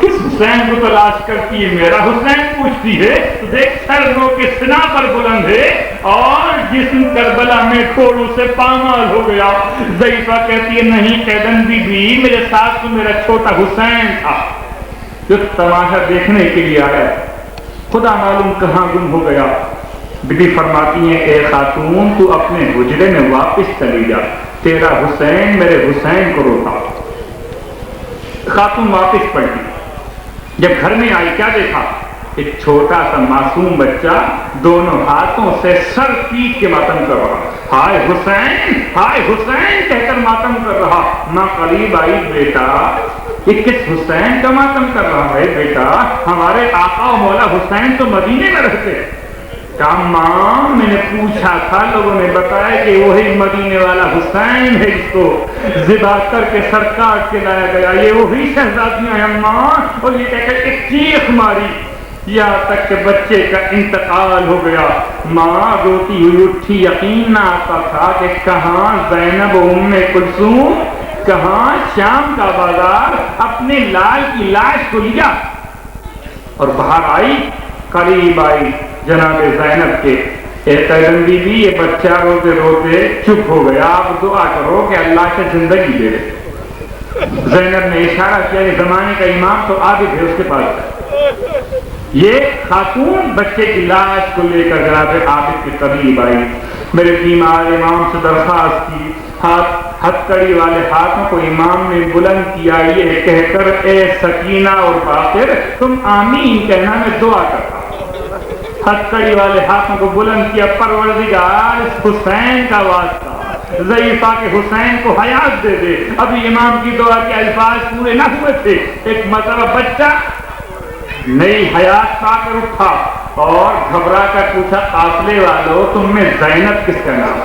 کس حسین کو تلاش کرتی ہے؟ میرا حسین پوچھتی ہے تو دیکھ سر رو کے سنا پر بلند ہے اور جسم کربلا میں ٹھوڑوں سے پامال ہو گیا. ضعیفہ کہتی ہے نہیں قیدن بی بی میرے ساتھ تو میرا چھوٹا حسین تھا جو تماشا دیکھنے کے لیے آیا، خدا معلوم کہاں گم ہو گیا. بی بی فرماتی ہیں اے خاتون تو اپنے حجرے میں واپس چلی جا، تیرا حسین میرے حسین کو روتا. خاتون واپس پلٹی. جب گھر میں آئی کیا دیکھا؟ ایک چھوٹا سا معصوم بچہ دونوں ہاتھوں سے سر پیٹ کے ماتم کر رہا. ہائے حسین کہہ کر ماتم کر رہا. ماں قریب آئی بیٹا یہ کس حسین کا ماتم کر رہا ہے؟ بیٹا ہمارے آقا و مولا حسین تو مدینے میں رہتے. کہا ماں میں نے پوچھا تھا لوگوں نے بتایا کہ وہی مدینے والا حسین ہے جس کو ذبح کر کے سر کاٹ کے لایا گیا، یہ وہی شہزادیاں ہیں ماں. اور یہ کہہ کر ایک چیخ ماری یہاں تک کہ بچے کا انتقال ہو گیا. ماں روتی ہوئی اٹھی، یقین نہ آتا تھا کہ کہاں زینب ام کلثوم، کہاں شام کا بازار اپنے لال کی لاش کو لیا اور باہر آئی. قریب آئی جناب زینب کے. ایک بی بی یہ بچہ روتے روتے چپ ہو گیا، آپ دعا کرو کہ اللہ سے زندگی دے دے. زینب نے اشارہ کیا کہ زمانے کا امام تو آگے تھے اس کے پاس. یہ خاتون بچے کی لاش کو لے کر جناب عابد کے قریب آئی، میرے بیمار امام سے درخواست کی، ہتھکڑی والے ہاتھوں کو امام نے بلند کیا یہ کہہ کر اے سکینہ اور باقر تم آمین کہنا، میں دعا کرتا ہوں۔ ہتھکڑی والے ہاتھوں کو بلند کیا، پروردگار اس حسین کا واسطہ ضعیفہ کے حسین کو حیات دے دے۔ ابھی امام کی دعا کے الفاظ پورے نہ ہوئے تھے، ایک مرتبہ بچہ نئی حیات پا کر اٹھا اور گھبرا کر پوچھا قافلے والوں تم میں زینب کس کا نام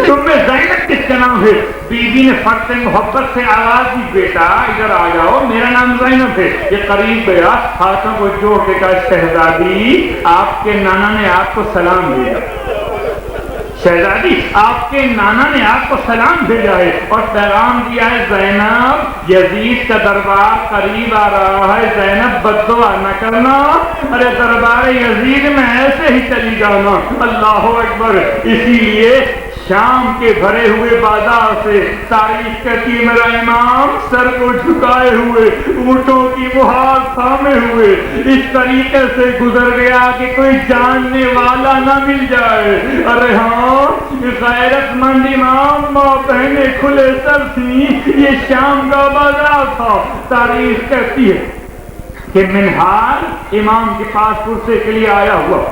تم میں زینب کس کا نام ہے؟ بیوی نے فرط محبت سے آواز دی بیٹا ادھر آ جاؤ، میرا نام زینب ہے۔ یہ قریب گیا، ہاتھوں کو جوڑ کے کہا شہزادی آپ کے نانا نے آپ کو سلام دیا، شہزادی آپ کے نانا نے آپ کو سلام بھیجا ہے اور پیغام دیا ہے زینب یزید کا دربار قریب آ رہا ہے، زینب بد دعا نہ کرنا، ارے دربار یزید میں ایسے ہی چلی جانا۔ اللہ اکبر۔ اسی لیے شام کے بھرے ہوئے بازار سے تاریخ کہتی ہے میرا امام سر کو جھکائے ہوئے اونٹوں کی مہار تھامے ہوئے اس طریقے سے گزر گیا کہ کوئی جاننے والا نہ مل جائے۔ ارے ہاں غیرت مند امام ماں بہنیں کھلے سر تھی، یہ شام کا بازار تھا۔ تاریخ کہتی ہے کہ منہار امام کے پاس پرسے کے لیے آیا ہوا،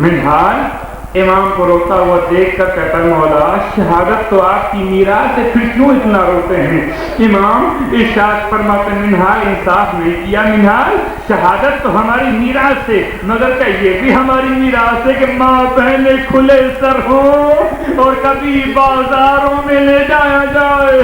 منہار امام کو روتا ہوا دیکھ کر کہتا مولا شہادت تو آپ کی میراث ہے، پھر کیوں اتنا روتے ہیں؟ امام ارشاد فرماتے منہار انصاف نہیں کیا، منہار شہادت تو ہماری میراث ہے مگر کیا یہ بھی ہماری میراث ہے کہ ماں بہنیں کھلے سر ہوں اور کبھی بازاروں میں لے جایا جائے،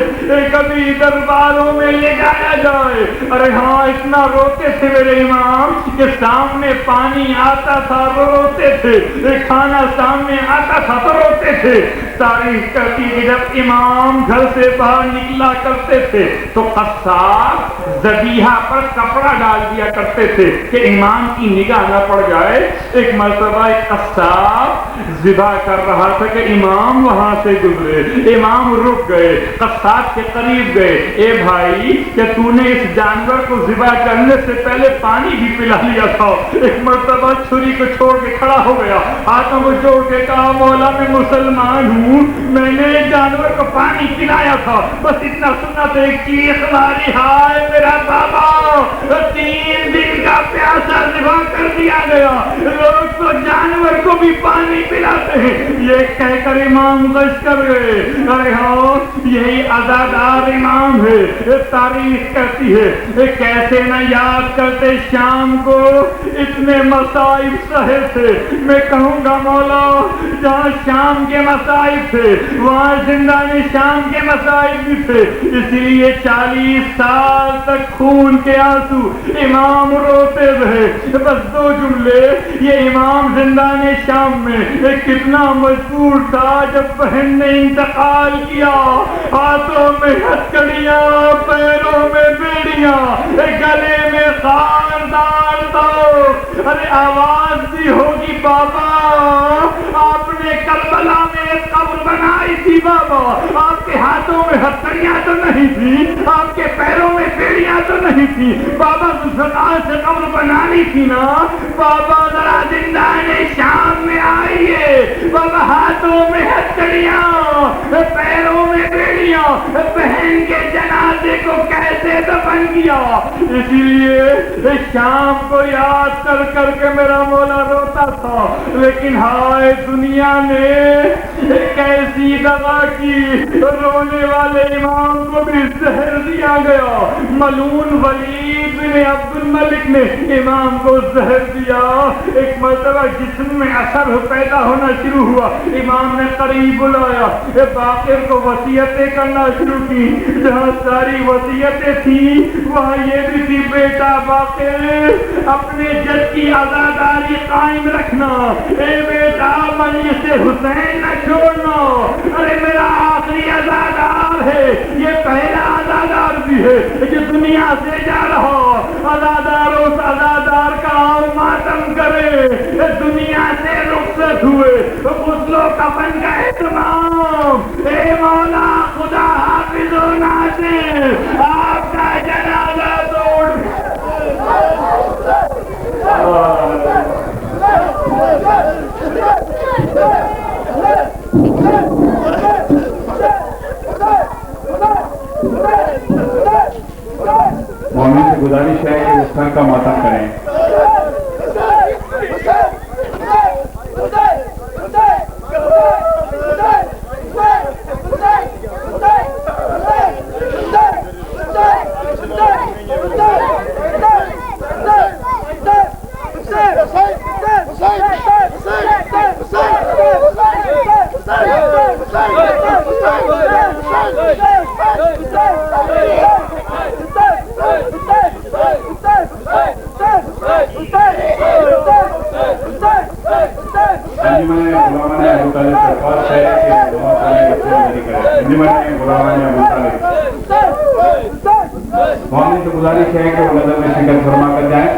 کبھی درباروں میں لے جایا جائے۔ ارے ہاں اتنا روتے تھے میرے امام کہ سامنے پانی آتا تھا روتے تھے، کھانا سامنے آتا تھا تو روتے تھے۔ تاریخ کہتی ہے جب امام گھر سے باہر نکلا کرتے تھے تو قصاب ذبیحہ پر کپڑا ڈال دیا کرتے تھے کہ امام کی نگاہ نہ پڑ جائے۔ ایک مرتبہ ایک قصاب ذبح کر رہا تھا کہ امام وہاں سے گزرے، امام رک گئے، قصاب کے قریب گئے، اے بھائی کہ تو نے اس جانور کو ذبح کرنے سے پہلے پانی بھی پلا لیا تھا۔ ایک مرتبہ چھری کو چھوڑ کے کھڑا ہو گیا، ہاتھوں کو جوڑ کے کہا مولا میں مسلمان ہوں، میں نے جانور کو پانی پلایا تھا، بس اتنا سننا تو ایک چیخ ماری ہائے میرا بابا 3 دن کا پیاسا ذبح کر دیا گیا، لوگ تو جانور کو بھی پانی پلاتے ہیں۔ یہ کہہ کر امام غش کر گئے۔ ارے ہاں یہی عزادار امام ہے۔ تاریخ کہتی ہے کیسے نہ یاد کرتے شام کو اتنے مصائب سہے تھے۔ میں کہوں گا مولا جہاں شام کے مصائب تھے وہاں زندان شام کے مصائب بھی تھے، اسی لیے 40 سال تک خون کے آنسو امام روتے رہے۔ بس 2 جملے، یہ امام زندان شام میں کتنا مجبور تھا جب بہن نے انتقال کیا، ہاتھوں میں ہتھکڑیاں، پیروں میں بیڑیاں، گلے میں خاردار دو۔ ارے آواز بھی ہوگی بابا آپ نے کربلا میں ایک قبر بنائی تھی، بابا آپ کے ہاتھوں میں ہتھکڑیاں تو نہیں تھی، آپ کے پیروں میں بیڑیاں تو نہیں تھی، بابا زکات سے قبر بنانی تھی نا، بابا ذرا زندان شام میں آئیے، بابا ہاتھوں میں ہتھکڑیاں، پیروں میں بیڑیاں، بہن کے جنازے کو کیسے دفن کیا؟ اسی لیے شام کو یاد کر کر کے میرا مولا روتا تھا، لیکن ہائے دنیا نے کیسی دغا کی، رونے والے امام کو بھی زہر دیا گیا۔ ملعون ولید بن عبد الملک نے امام کو زہر دیا۔ ایک مرتبہ جسم میں اثر پیدا ہونا شروع ہوا، امام نے قریب بلایا، باقر کو وصیتیں کرنا شروع کی، جہاں ساری وصیتیں تھیں وہاں یہ بھی تھی بیٹا باقر اپنے جد کی عزاداری قائم رکھنا، اے بیٹا مجلس حسین نہ چھوڑنا، ارے میرا آخری عزادار ہے، یہ پہلا عزادار بھی ہے جو دنیا سے جا رہا، عزادار اس عزادار کا آؤ ماتم کرے، دنیا سے رخصت ہوئے، غسل و کفن کا اہتمام، اے مولا خدا حافظ و ناصر آپ کا جنازہ توڑ کہ اس گھر کا ماتم کریں. مومن سے گزارش ہے کہ وہ نظر میں شکل فرما کر جائیں.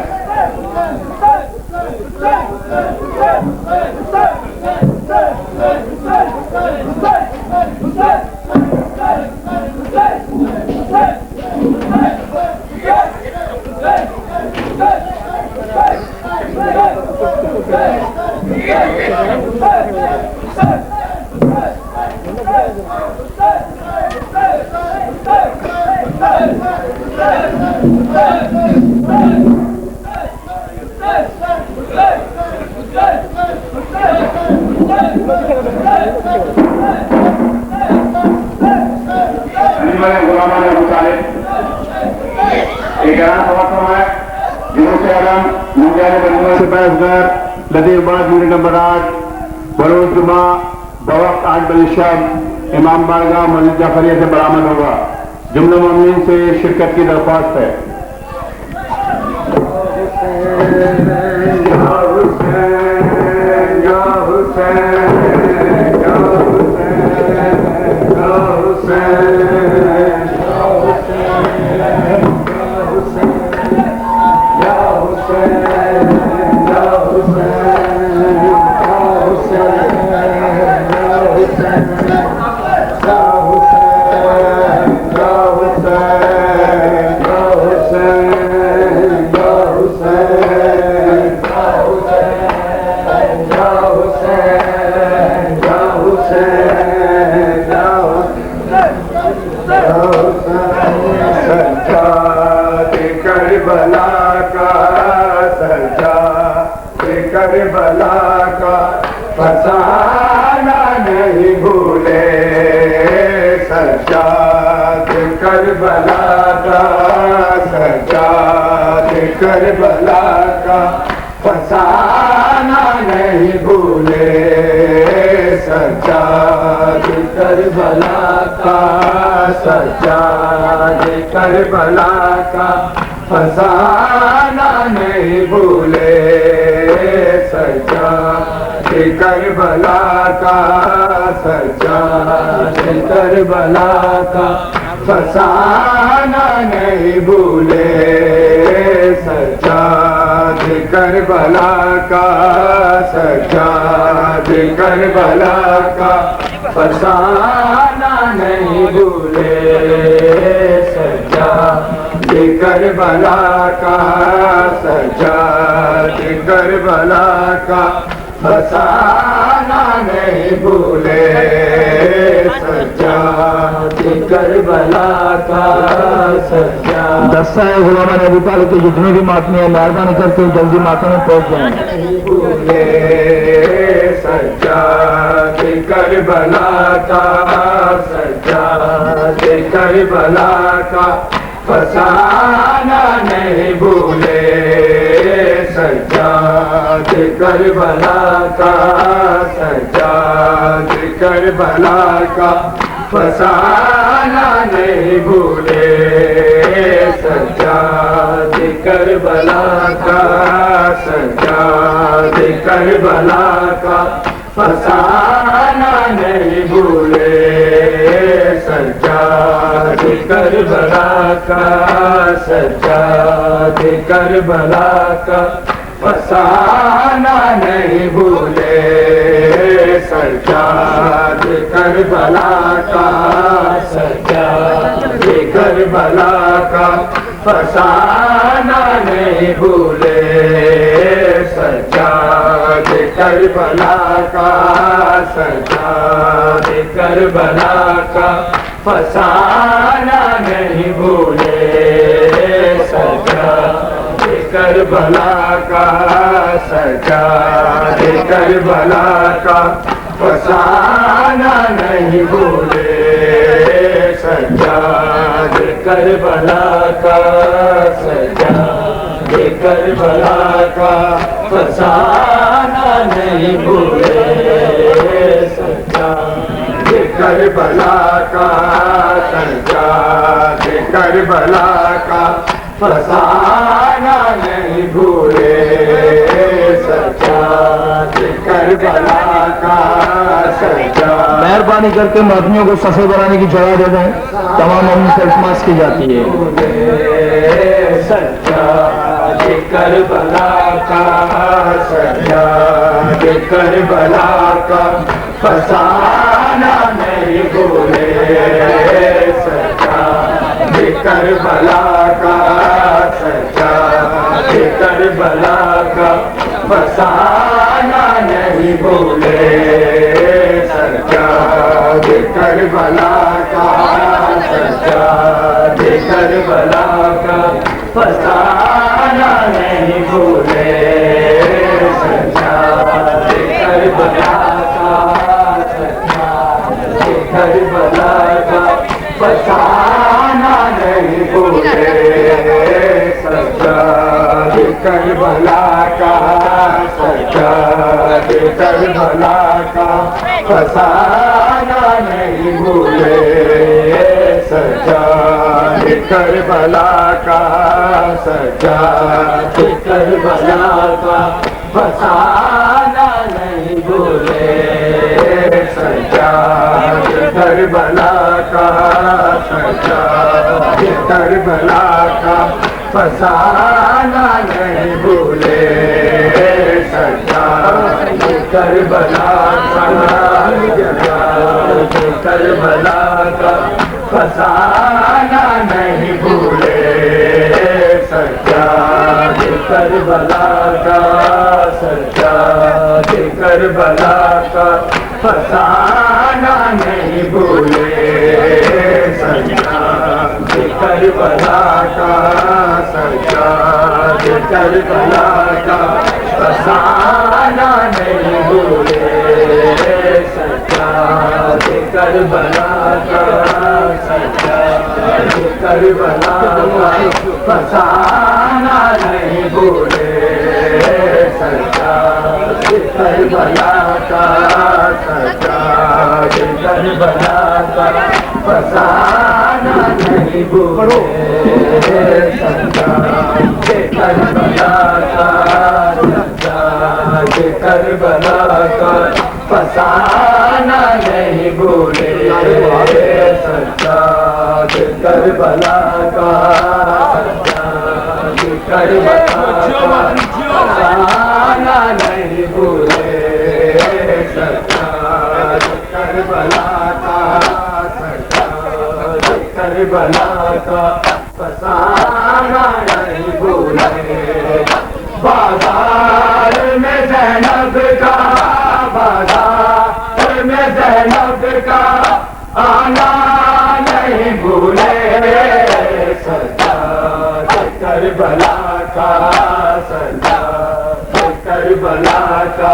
لدیب آباد یونٹ نمبر 8 بروز جمعہ بوقت 8 بجے شب امام بارگاہ مسجد جعفریہ سے برآمد ہوگا. جملہ مومنین سے شرکت کی درخواست ہے. کربلا کا فسانہ نہیں بھولے سجاد کربلا کا سجاد کربلا کا فسانہ نہیں بھولے سجاد کربلا کا سجاد کربلا کا فسانہ نہیں بھولے سجاد کربلا کا سجاد کربلا کا فسانہ نہیں بھولے سجاد کربلا کا سجاد کربلا کا فسانہ نہیں بھولے سجاد کربلا کا سجاد کربلا کا فسانہ نہیں بھولے سجاد کربلا کا سجاد. دستہ غلامہ ابو طالب کے جتنے بھی ماتمی ہیں مہربانی کر کے جلدی ماتم میں پہنچ جائیں. نہیں بھولے سجاد کربلا کا سجاد کربلا کا فسانہ نہیں بھولے سجاد کربلا کا سجاد کربلا کا فسانہ نہیں بھولے سجاد کربلا کا سجاد کربلا کا فسانہ نہیں بھولے سجاد کربلا کا سجاد کربلا کا فسانہ نہیں بھولے سجاد کربلا کا سجاد کربلا کا فسانہ نہیں بھولے سجاد کربلا کا سجاد کربلا کا فسانہ نہیں بھولے سجاد کربلا کا سجاد کربلا کا فسانہ نہیں بھولے سجاد کربلا کا سجاد کربلا کا فسانہ نہیں بھولے سجاد کربلا کا سجاد کربلا کا فسانہ نہیں بھولے سجاد کربلا کا سجاد. مہربانی کر کے مدنیوں کو صفے بنانے کی جگہ دے دیں. تمام مدنی سے التماس کی جاتی ہے. سجاد کربلا کا سجاد کربلا کا فسانہ نہیں بھولے سجاد کربلا کا سجاد کربلا کا فسانہ نہیں بھولے سجاد کربلا کا سجاد کربلا کا فسانہ نہیں بھولے سجاد کربلا کا سجاد کربلا کا فسانہ نہیں بھولے سجاد کربلا کا سجاد کربلا کا فسانہ نہیں بھولے سجاد کربلا کا سجاد کربلا کا فسانہ نہیں بھولے سجاد کربلا کا سجاد کربلا کا فسانہ نہیں بھولے سجاد کربلا کا سجاد کربلا کا فسانہ نہیں بھولے سجاد کربلا کا سجاد کربلا کا فسانہ نہیں بھولے سجاد کربلا کا سجاد کربلا کا فسانہ نہیں بھولے سجاد کربلا کا سجاد کربلا کا فسانہ نہیں بھولے سجاد کربلا کا سجاد کربلا کا فسانہ نہیں بھولے سجاد کربلا کا سجاد کربلا کا فسانہ نہیں بھولے سجاد کربلا کا سجاد کربلا کا فسانہ نہیں بھولے سجاد کربلا کا سجاد کربلا کا فسانہ نہیں بھولے. بازار میں زینب کا بازار میں زینب کا آنا نہیں بھولے سجاد کربلا کا سجاد کربلا کا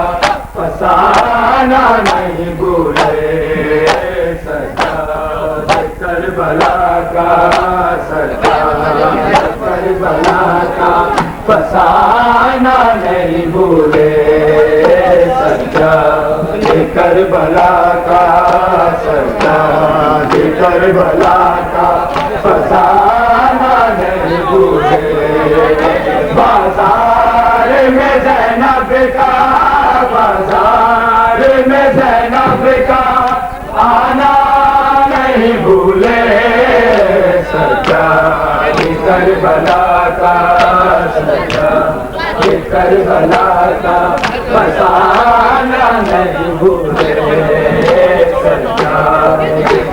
فسانہ نہیں بھولے سجاد کربلا کا سجاد کربلا کا فسانہ نہیں بھولے سجاد کربلا کا سجاد کربلا کا فسانہ نہیں بھولے. بازار میں زینب کا بازار میں زینب کا آنا نہیں بھولے سجاد کربلا کا سجاد کربلا کا فسانہ نہیں بھولے سجاد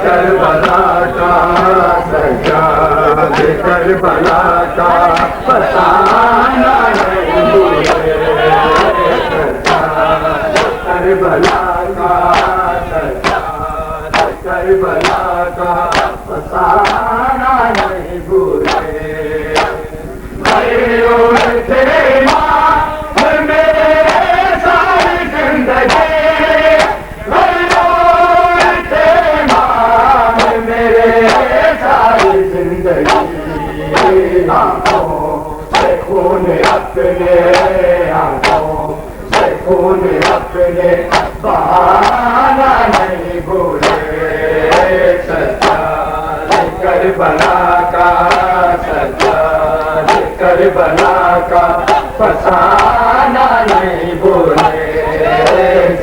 کربلا کا سجاد کربلا کا فسانہ نہیں بھولے کربلا کا سجاد کربلا کا فسانہ نہیں بھولے. خون اپنے آنکھوں سے خون اپنے بہانا نہیں بھولے سجاد کربلا کا سجاد کربلا کا فسانہ نہیں بھولے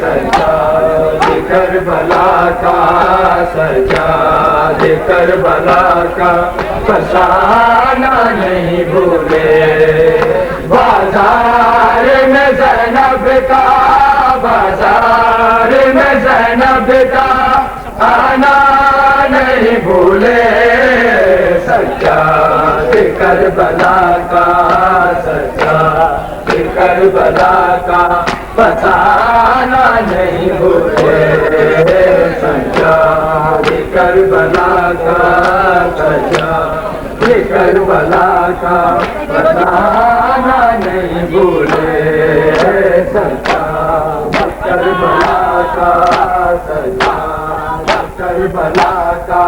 سجاد کربلا کا سجاد کربلا کا فسانہ نہیں بھولے بازار میں زینب کا بازار میں زینب کا آنا نہیں بھولے سجاد کربلا کا سجاد کربلا کا فسانہ نہیں بھولے سجاد کربلا کا سجاد کربلا کا فسانہ نہیں بھولے سجاد کربلا کا سجاد کربلا کا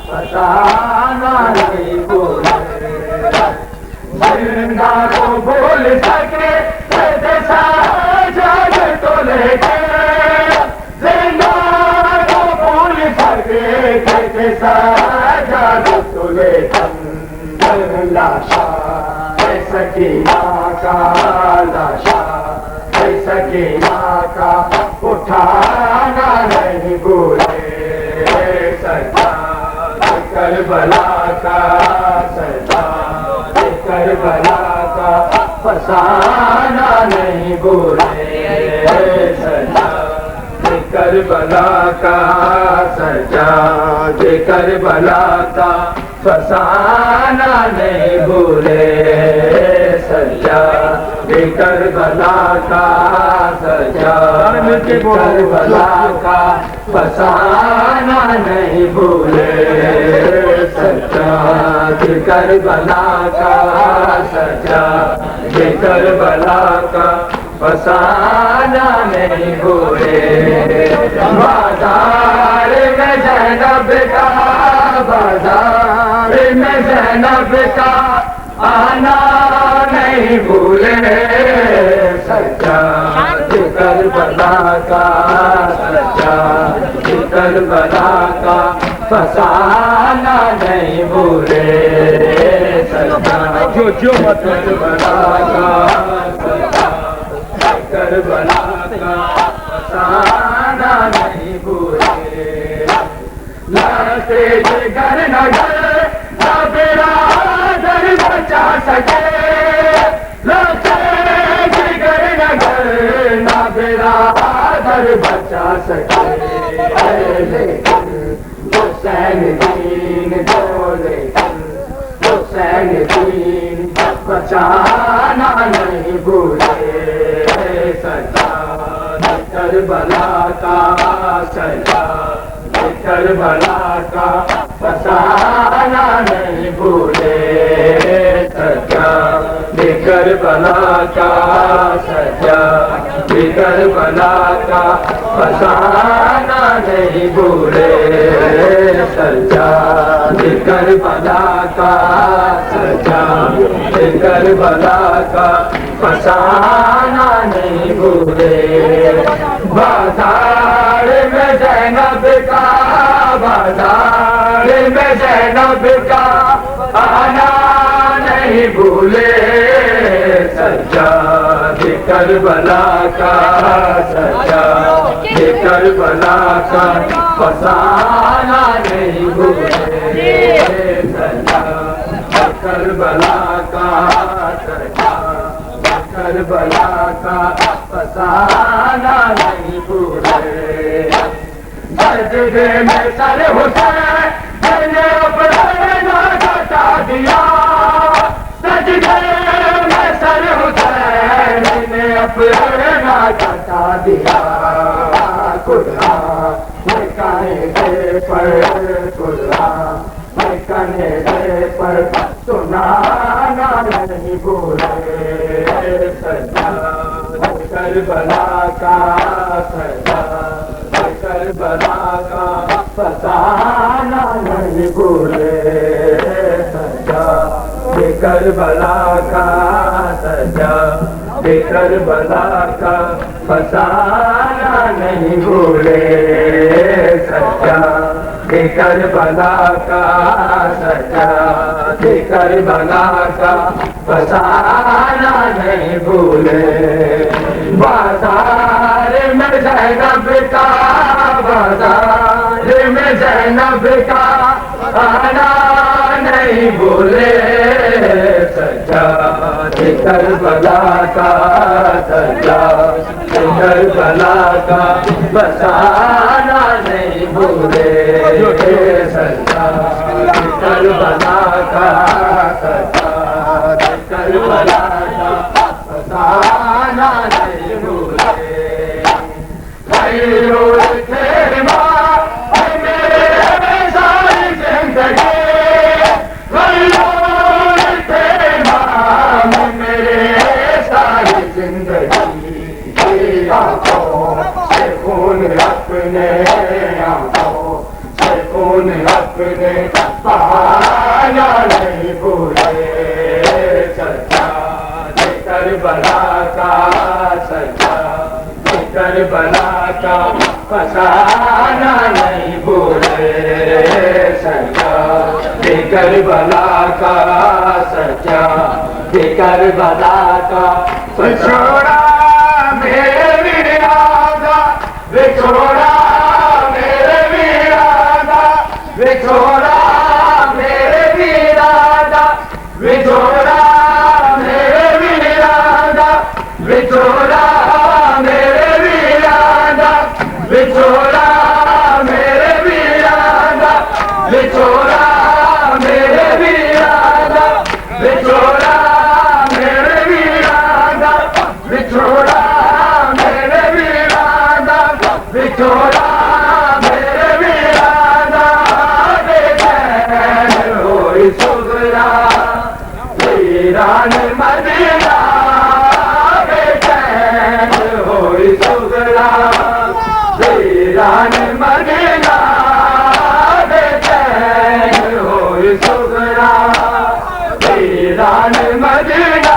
فسانہ نہیں بھولے زندہ کو بھول سکے سجاد تو لے کے زندہ کو بھول سکے سجاد تو لے لاشا سکینہ کا لاشا سکینہ کا اٹھانا نہیں بھولے سجاد کربلا کا سجاد کربلا کا فسانہ نہیں بھولے سجاد کربلا کا سجاد کربلا کا فسانہ نہیں بھولے سجاد کربلا کا سجاد کربلا کا فسانہ نہیں بھولے سجاد کربلا کا سجاد کربلا کا فسانہ نہیں بھولے بازار میں زینب کا بازار میں زینب کا آنا نہیں بھولے سجاد کربلا کا سجاد کربلا کا فسانہ نہیں بھولے سجاد کربلا کا کربلا کا فسانہ نہیں بھولے لڑتے جگر نہ گھر نہ برادر بچا سکے لڑتے جگر نہ گھر نہ برادر بچا سکے لیکن حسین دین کو لیکن حسین دین بچانا نہیں بھولے سجاد کربلا کا سجاد کربلا کا فسانہ نہیں بھولے سجاد کربلا کا سجاد کربلا کا فسانہ نہیں بھولے سجاد کربلا کا سجاد کربلا کا فسانہ نہیں بھولے بازار میں زینب کا بازار میں زینب کا آنا نہیں بھولے سجاد کربلا کا سجاد کربلا کا فسانہ نہیں بھولے سجاد کربلا کا سجاد کربلا کا فسانہ نہیں بھولے سجدے میں سر حسین نے اپنا کٹا دیا سجدے میں سر حسین نے اپنا کٹا دیا قرآن کہنے پر قرآن کہنے پر سنانا نہیں بھولے سجاد کربلا کا سجاد کربلا کا فسانہ نہیں بھولے سجاد کربلا کا سچا کربلا کا فسانہ نہیں بھولے سچا کربلا کا سچا کربلا کا فسانہ نہیں بھولے بازار میں زینب کا بازار میں زینب کا آنا نہیں بھولے سچا کربلا کا سچا کربلا کا بسانا نہیں بھولے سچا کربلا کا سچا کربلا کا بسانا نہیں بھولے اپنے بہانا نہیں بھولے سچا کربلا کا سچا کربلا کا فسانہ نہیں بھولے سچا کربلا کا سچا کربلا کا بچھوڑا میرے ویرانہ بچھوڑا بچھوڑا میرے ویرانہ بچھوڑا میرے ویرانہ بچھوڑا میرے ویرانہ بچھوڑا میرے ویرانہ بچھوڑا میرے ویرانہ بچھوڑا میرے ویرانہ بچھوڑا میرے ویرانہ بچھوڑا ویران مدینہ بے چین ہوئی سغرا ویران مدینہ بے چین ہوئی سغرا ویران مدینہ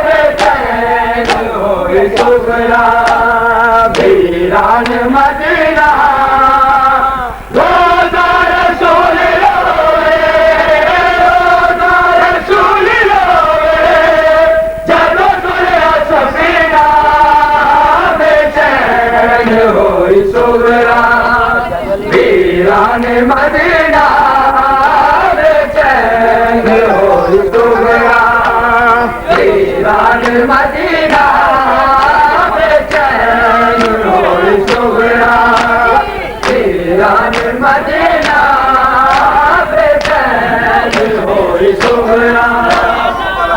بے چین ہوئی سغرا ویران مدینہ ویران مدینہ بے چین ہوئی سغرا ویران مدینہ بے چین ہوئی سغرا ویران مدینہ بے چین ہوئی سغرا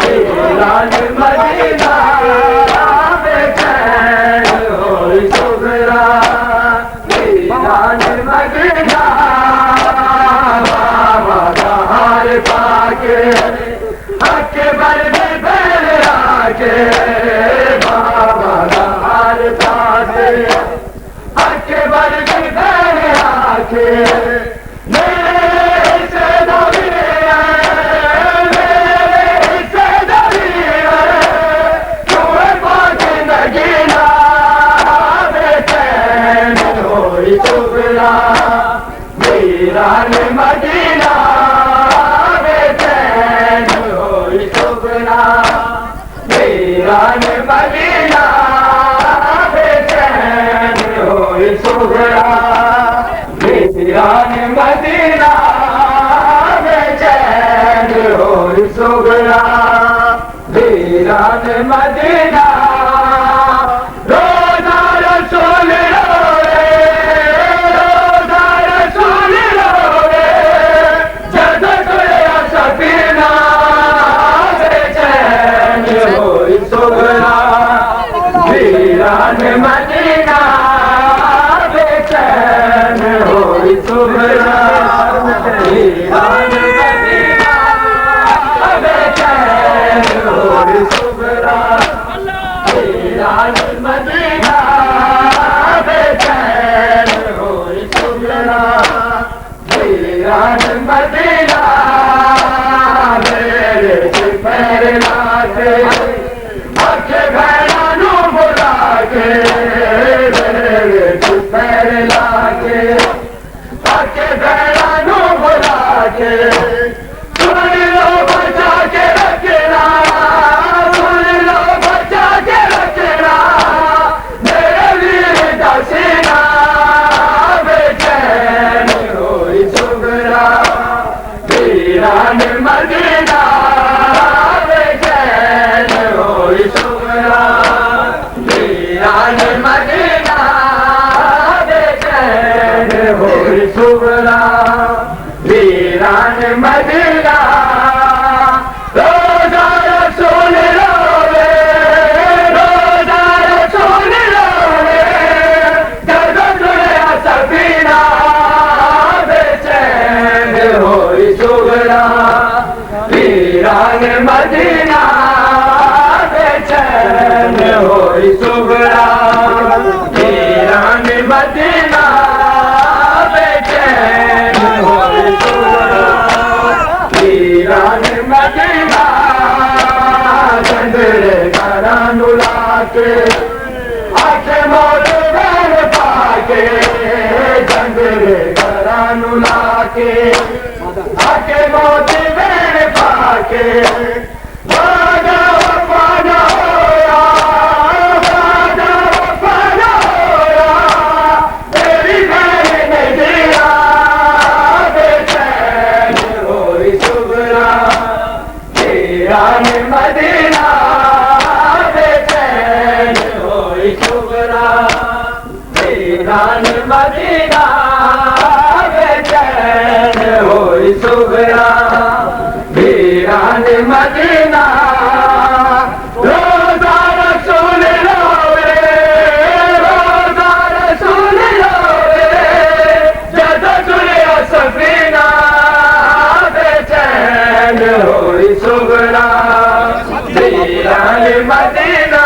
ویران مدینہ بے چین ہوئی سغرا ویران مدینہ بابا دہار پاکے اکبر میں بہرا کے بابا دہار پاکے اکبر میں بہرا کے ویران مدینہ بے چین ہوئی سغرا ویران مدینہ بے چین ہوئی سغرا ویران مدینہ بے چین ہوئی سغرا ویران مدینہ ویران مدینہ بے چین ہوئی سغرا ویران مدینہ بے چین ہوئی سغرا ویران مدینہ بے چین ہوئی سغرا ویران مدینہ میرے پیر کے آکے بھیڑا نو بلا کے میرے پیر لا کے آکے بھیڑا نو بلا کے سن لو بچا کے رکھنا سن لو بچا کے رکھنا میرے ویر دا سینہ بے چین ہوئی سغرا ویران مدینہ بے چین ہوئی سغرا ویران مدینہ بے چین ہوئی سغرا ویران مدینہ روزہ رسول روے روزہ رسول روے درد دنیا سفینہ بے چین ہوئی سغرا ویران مدینہ بے چین ہوئی سغرا ویران مدینہ بے چین ہوئی سغرا ویران مدینہ چندرے کرانو لا کے آکے موت بین پاکے چندرے کرانو لا کے آکے موت بین پاکے وعدہ وفا ہویا وعدہ وفا ہویا تیری بہن نے دیا بے چین ہوئی سغرا ویران مدینہ بے چین ہوئی سغرا ویران مدینہ بے چین ہوئی سغرا ویران مدینہ روزہ رسول روے روزہ رسول روے جد دنیا سفینہ بے چین ہوئی سغرا ویران مدینہ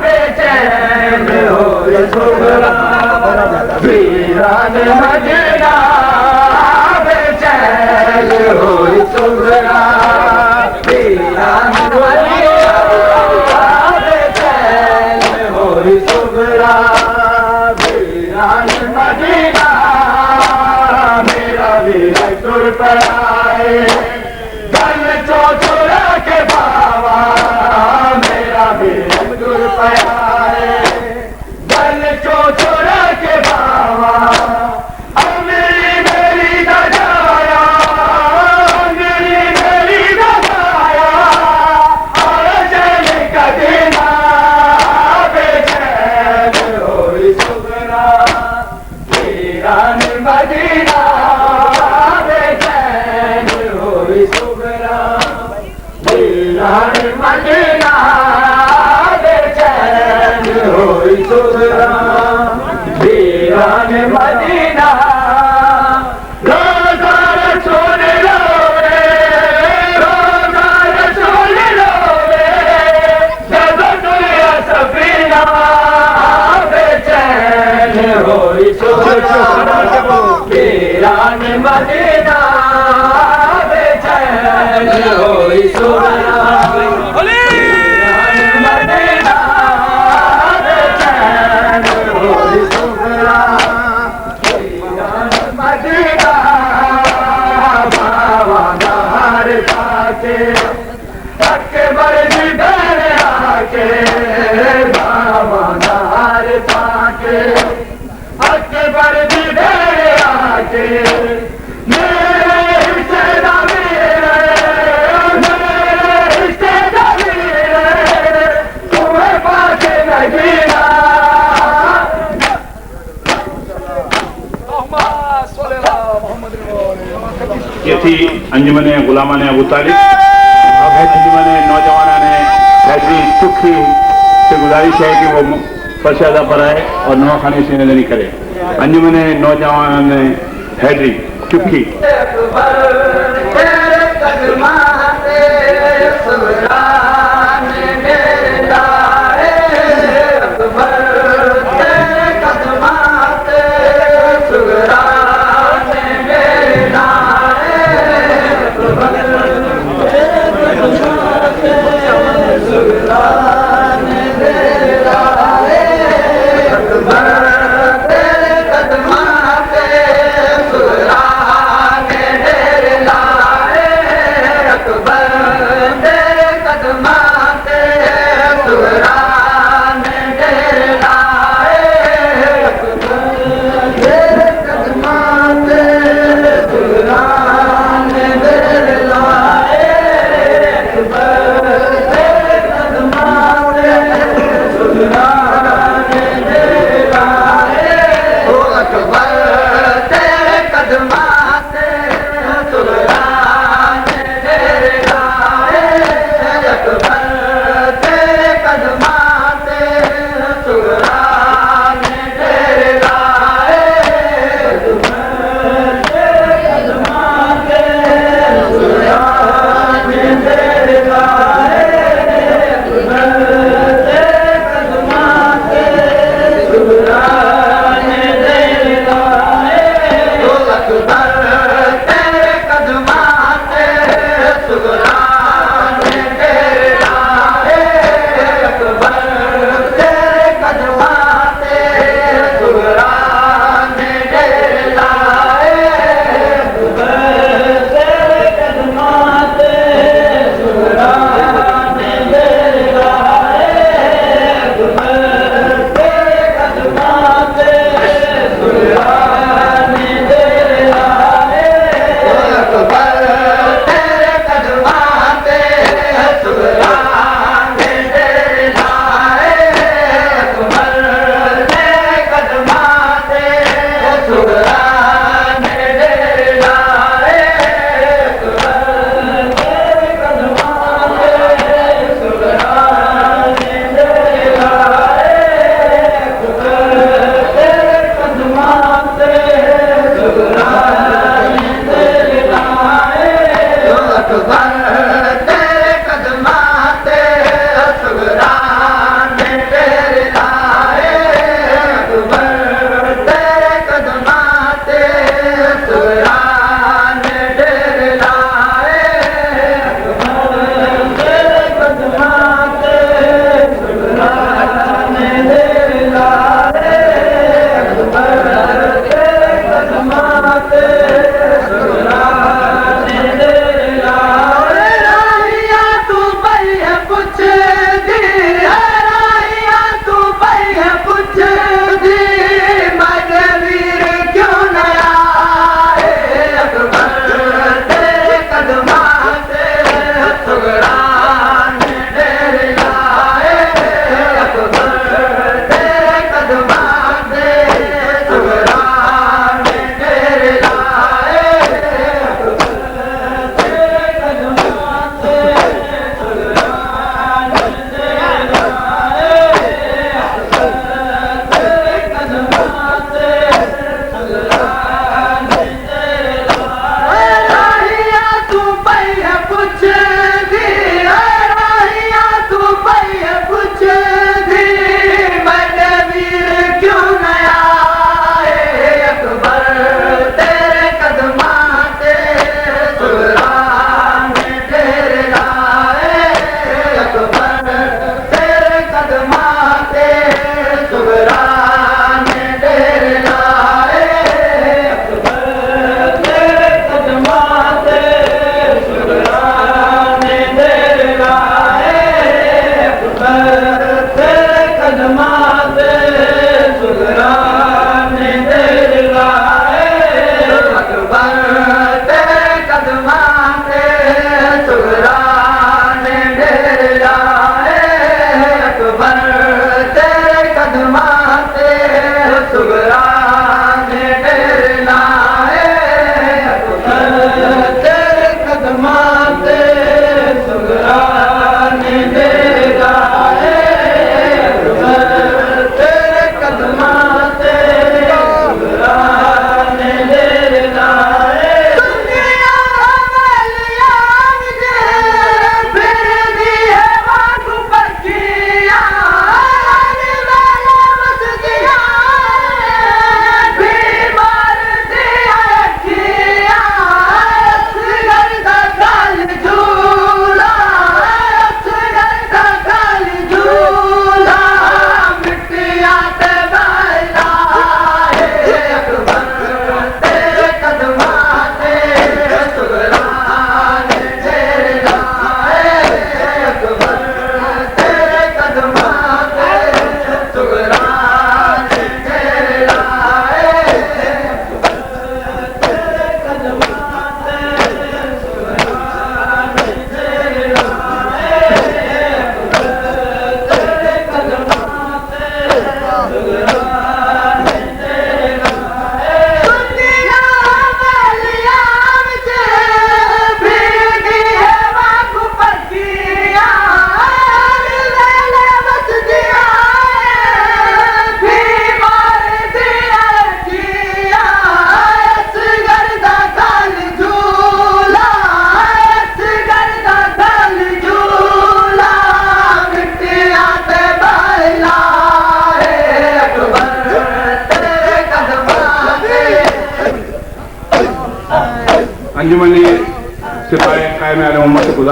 بے چین ہوئی سغرا ویران مدینہ بے چین ہوئی سغرا ویران مدینہ بے چین ہوئی سغرا ویران مدینہ میرا ویر تر پر آئے گل چوچورا کے باوا میرا ویر تر پر آئے گل چوچورا کے باوا میری میری دجایا میری میری دجایا اور جل کدینا بے چین ہوئی سغرا ویران مدینہ بے چین ہوئی سغرا ویران مدینہ بے چین ہوئی سغرا ویران مدینہ روزہ رسول روے روزہ رسول روے جب دنیا سفینہ بے چین ہوئی سغرا ویران مدینہ بے چین ہوئی سغرا ویران مدینہ بے چین ہوئی سغرا ویران مدینہ باوا نہار پاکے اکبر جی بہن آکے باوا نہار پاکے اکبر جی بہن آکے میرے حصے دا میرے حصے دا میرے تمہیں پاکے نگینا یہ تھی انجمن غلامان ابو طالب. اب انجمن نوجوانان حیدری چکھی سے گزارش ہے کہ وہ فرش ادا پر آئے اور نو خانی سے نظری کرے. انجمن نوجوانان حیدری چکھی. Thank you.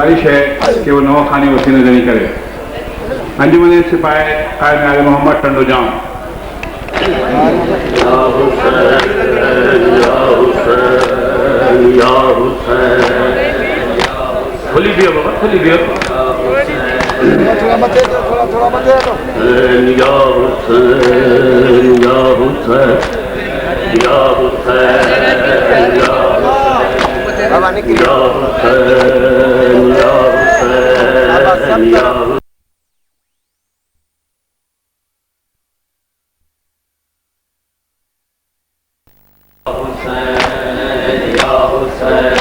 گزارش ہے کہ وہ نو خانی وسیع نظری کرے. انجمن سپاہی قائد علی محمد ٹنڈو جام. یا حسین یا حسین یا حسین. کھلی بھی ہو بابا, کھلی بھی ہو. تھوڑا مت دے دو. یا حسین یا حسین یا حسین یا بابا نکل یا حسین یا حسین یا حسین یا حسین